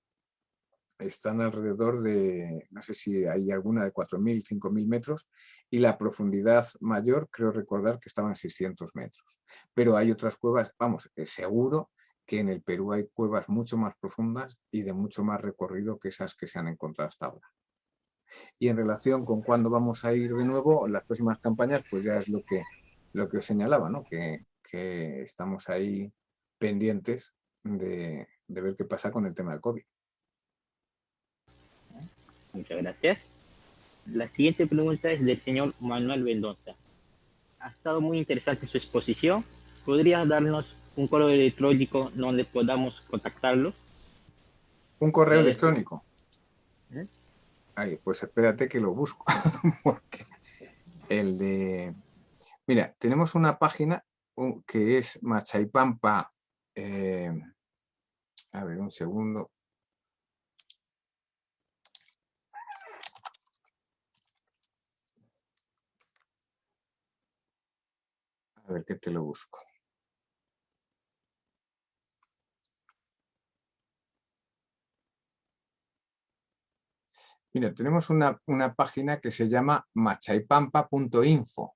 están alrededor de, no sé si hay alguna de 4.000, 5.000 metros, y la profundidad mayor, creo recordar que estaban 600 metros. Pero hay otras cuevas, vamos, seguro que en el Perú hay cuevas mucho más profundas y de mucho más recorrido que esas que se han encontrado hasta ahora. Y en relación con cuándo vamos a ir de nuevo, en las próximas campañas, pues ya es lo que os señalaba, ¿no? Que estamos ahí pendientes de ver qué pasa con el tema del COVID. Muchas gracias. La siguiente pregunta es del señor Manuel Mendoza. Ha estado muy interesante su exposición. ¿Podría darnos un correo electrónico donde podamos contactarlo? Un correo electrónico. ¿Eh? Ay, pues espérate que lo busco. Porque el de... Mira, tenemos una página que es Machaipampa. A ver, un segundo. A ver, que te lo busco. Mira, tenemos una página que se llama machaipampa.info.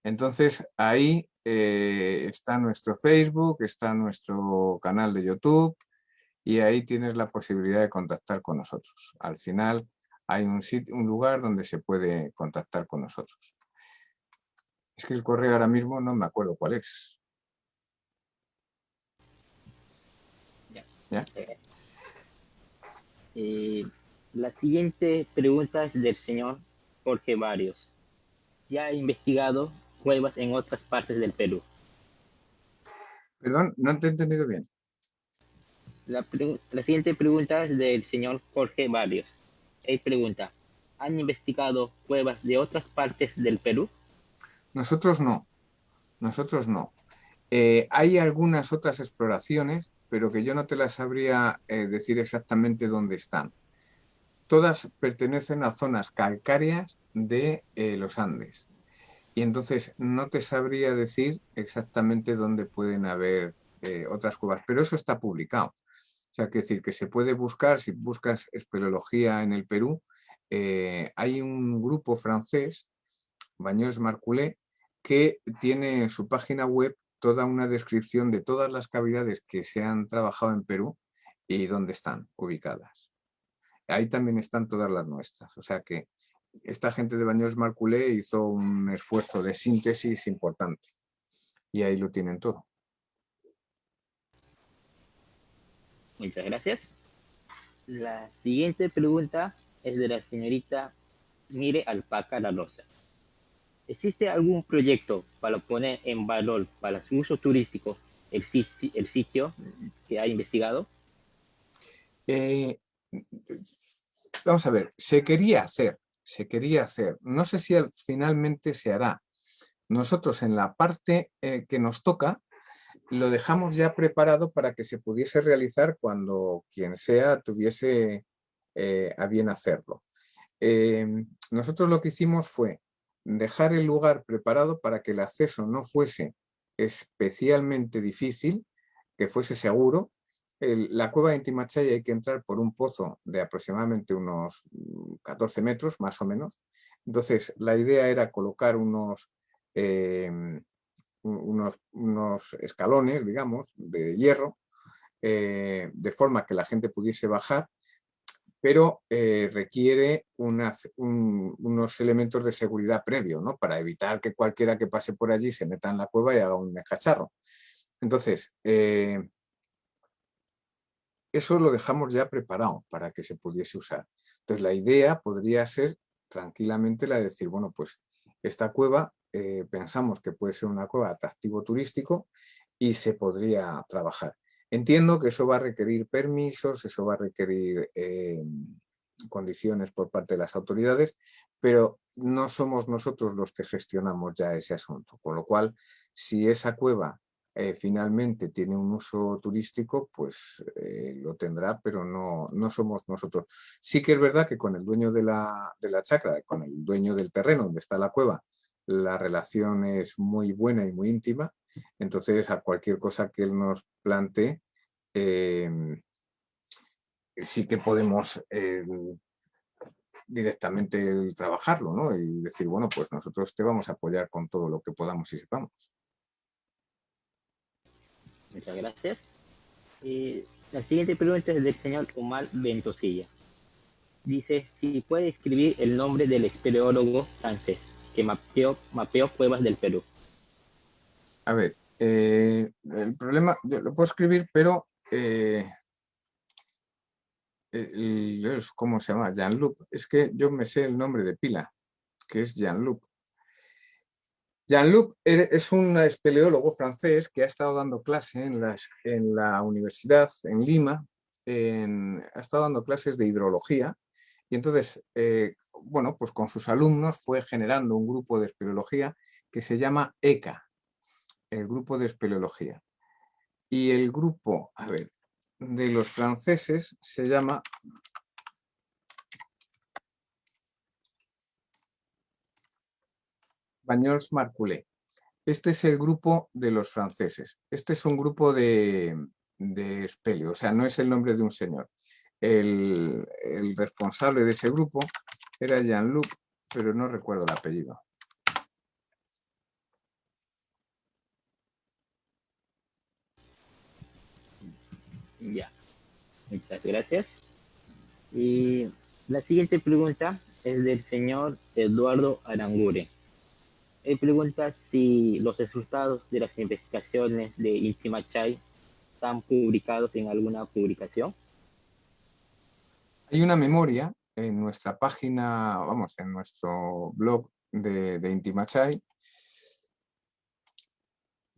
Entonces, ahí está nuestro Facebook, está nuestro canal de YouTube, y ahí tienes la posibilidad de contactar con nosotros. Al final hay un lugar donde se puede contactar con nosotros. Es que el correo ahora mismo no me acuerdo cuál es. ¿Ya? La siguiente pregunta es del señor Jorge Barrios. Ya ha investigado cuevas en otras partes del Perú. Perdón, no te he entendido bien. La siguiente pregunta es del señor Jorge Barrios. Él pregunta, ¿han investigado cuevas de otras partes del Perú? Nosotros no, nosotros no. Hay algunas otras exploraciones, pero que yo no te las sabría decir exactamente dónde están. Todas pertenecen a zonas calcáreas de los Andes. Y entonces no te sabría decir exactamente dónde pueden haber otras cuevas, pero eso está publicado. O sea, que decir que se puede buscar, si buscas espeleología en el Perú, hay un grupo francés, Bagneux Marculé, que tiene en su página web toda una descripción de todas las cavidades que se han trabajado en Perú y dónde están ubicadas. Ahí también están todas las nuestras. O sea que esta gente de Bagneux Marculé hizo un esfuerzo de síntesis importante y ahí lo tienen todo. Muchas gracias. La siguiente pregunta es de la señorita Mire Alpaca La Rosa. ¿Existe algún proyecto para poner en valor para su uso turístico el sitio que ha investigado? Vamos a ver, se quería hacer. No sé si finalmente se hará. Nosotros en la parte que nos toca lo dejamos ya preparado para que se pudiese realizar cuando quien sea tuviese a bien hacerlo. Nosotros lo que hicimos fue dejar el lugar preparado para que el acceso no fuese especialmente difícil, que fuese seguro. La cueva de Inti Machai hay que entrar por un pozo de aproximadamente unos 14 metros, más o menos. Entonces, la idea era colocar unos escalones, digamos, de hierro, de forma que la gente pudiese bajar, pero requiere unos elementos de seguridad previo, ¿no? Para evitar que cualquiera que pase por allí se meta en la cueva y haga un cacharro. Entonces, eso lo dejamos ya preparado para que se pudiese usar. Entonces, la idea podría ser tranquilamente la de decir, bueno, pues esta cueva pensamos que puede ser una cueva de atractivo turístico y se podría trabajar. Entiendo que eso va a requerir permisos, eso va a requerir condiciones por parte de las autoridades, pero no somos nosotros los que gestionamos ya ese asunto. Con lo cual, si esa cueva finalmente tiene un uso turístico, pues lo tendrá, pero no somos nosotros. Sí que es verdad que con el dueño de la chacra, con el dueño del terreno donde está la cueva, la relación es muy buena y muy íntima. Entonces, a cualquier cosa que él nos plantee, sí que podemos directamente trabajarlo, ¿no? Y decir, bueno, pues nosotros te vamos a apoyar con todo lo que podamos y sepamos. Muchas gracias. La siguiente pregunta es del señor Omar Ventosilla. Dice, si puede escribir el nombre del espeleólogo francés que mapeó cuevas del Perú. A ver, el problema, yo lo puedo escribir, pero ¿cómo se llama? Jean-Luc. Es que yo me sé el nombre de pila, que es Jean-Luc. Jean-Luc es un espeleólogo francés que ha estado dando clase en la universidad en Lima, ha estado dando clases de hidrología y entonces, bueno, pues con sus alumnos fue generando un grupo de espeleología que se llama ECA, el grupo de espeleología. Y el grupo, a ver, de los franceses se llama Bagneux Marculé. Este es el grupo de los franceses. Este es un grupo de espeleo, o sea, no es el nombre de un señor. El responsable de ese grupo era Jean-Luc, pero no recuerdo el apellido. Ya, muchas gracias. Y la siguiente pregunta es del señor Eduardo Arangure. Él pregunta si los resultados de las investigaciones de Inti Machai están publicados en alguna publicación. Hay una memoria en nuestra página, vamos, en nuestro blog de Inti Machai,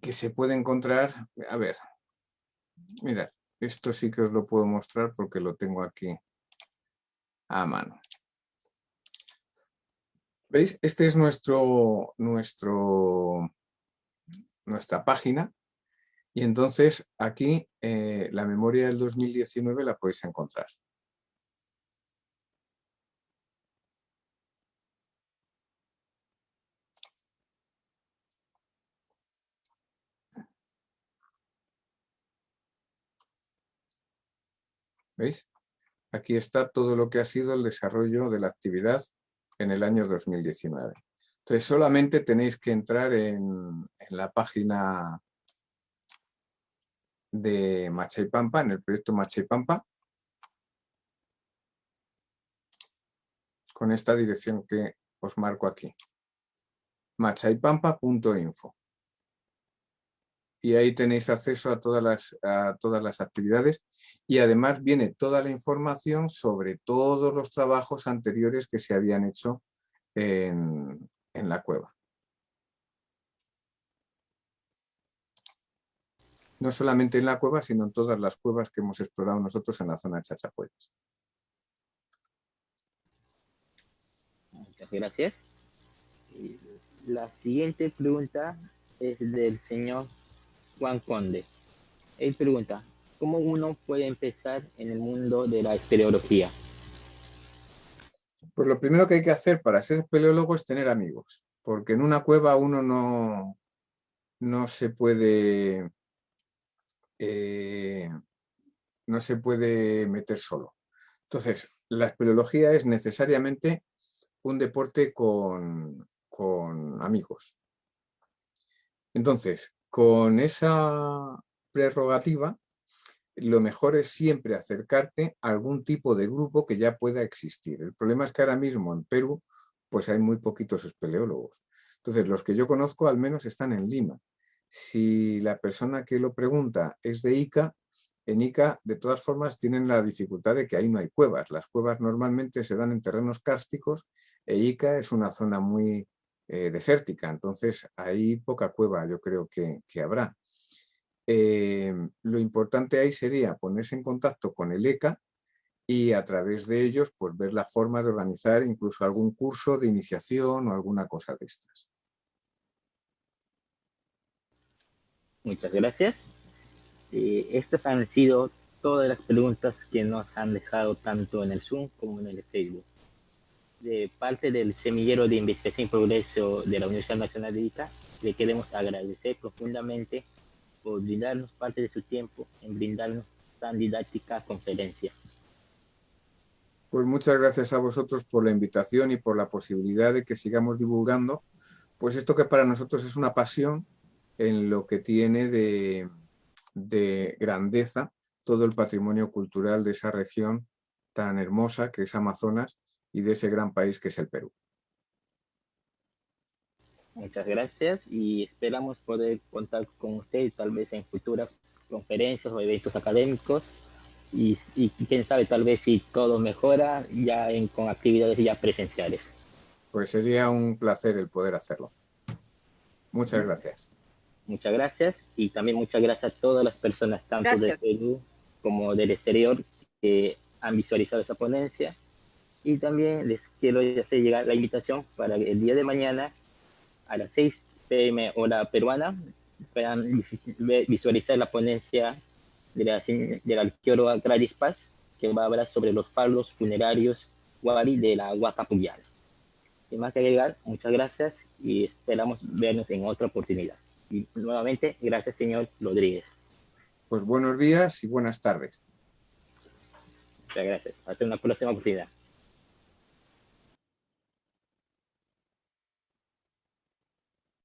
que se puede encontrar, a ver, mirad, Esto sí que os lo puedo mostrar porque lo tengo aquí a mano. ¿Veis? Este es nuestra página. Y entonces aquí la memoria del 2019 la podéis encontrar. ¿Veis? Aquí está todo lo que ha sido el desarrollo de la actividad en el año 2019. Entonces solamente tenéis que entrar en la página de Machaypampa, en el proyecto Machaypampa, con esta dirección que os marco aquí, machaypampa.info. Y ahí tenéis acceso a todas las actividades y además viene toda la información sobre todos los trabajos anteriores que se habían hecho en la cueva. No solamente en la cueva, sino en todas las cuevas que hemos explorado nosotros en la zona de Chachapoyas. Muchas gracias. La siguiente pregunta es del señor Juan Conde. Él pregunta, ¿cómo uno puede empezar en el mundo de la espeleología? Pues lo primero que hay que hacer para ser espeleólogo es tener amigos, porque en una cueva uno no se puede meter solo. Entonces, la espeleología es necesariamente un deporte con amigos. Entonces, con esa prerrogativa, lo mejor es siempre acercarte a algún tipo de grupo que ya pueda existir. El problema es que ahora mismo en Perú pues hay muy poquitos espeleólogos. Entonces, los que yo conozco al menos están en Lima. Si la persona que lo pregunta es de Ica, en Ica de todas formas tienen la dificultad de que ahí no hay cuevas. Las cuevas normalmente se dan en terrenos kársticos e Ica es una zona muy desértica, entonces hay poca cueva yo creo que habrá. Lo importante ahí sería ponerse en contacto con el ECA y a través de ellos pues ver la forma de organizar incluso algún curso de iniciación o alguna cosa de estas. Muchas gracias. Estas han sido todas las preguntas que nos han dejado tanto en el Zoom como en el Facebook. De parte del Semillero de Investigación y Progreso de la Universidad Nacional de Ica, le queremos agradecer profundamente por brindarnos parte de su tiempo en brindarnos tan didáctica conferencia. Pues muchas gracias a vosotros por la invitación y por la posibilidad de que sigamos divulgando pues esto que para nosotros es una pasión en lo que tiene de grandeza todo el patrimonio cultural de esa región tan hermosa que es Amazonas y de ese gran país que es el Perú. Muchas gracias y esperamos poder contar con usted tal vez en futuras conferencias o eventos académicos y quién sabe, tal vez si todo mejora ya con actividades ya presenciales. Pues sería un placer el poder hacerlo. Muchas gracias. Muchas gracias y también muchas gracias a todas las personas, tanto del Perú como del exterior, que han visualizado esa ponencia. Y también les quiero hacer llegar la invitación para el día de mañana a las 6 p.m. hora peruana puedan visualizar la ponencia de la arqueóloga Gladys Paz, que va a hablar sobre los faldos funerarios Wari de la Huaca Puyal. Sin más que agregar, muchas gracias y esperamos vernos en otra oportunidad. Y nuevamente, gracias, señor Rodríguez. Pues buenos días y buenas tardes. Muchas gracias. Hasta una próxima oportunidad.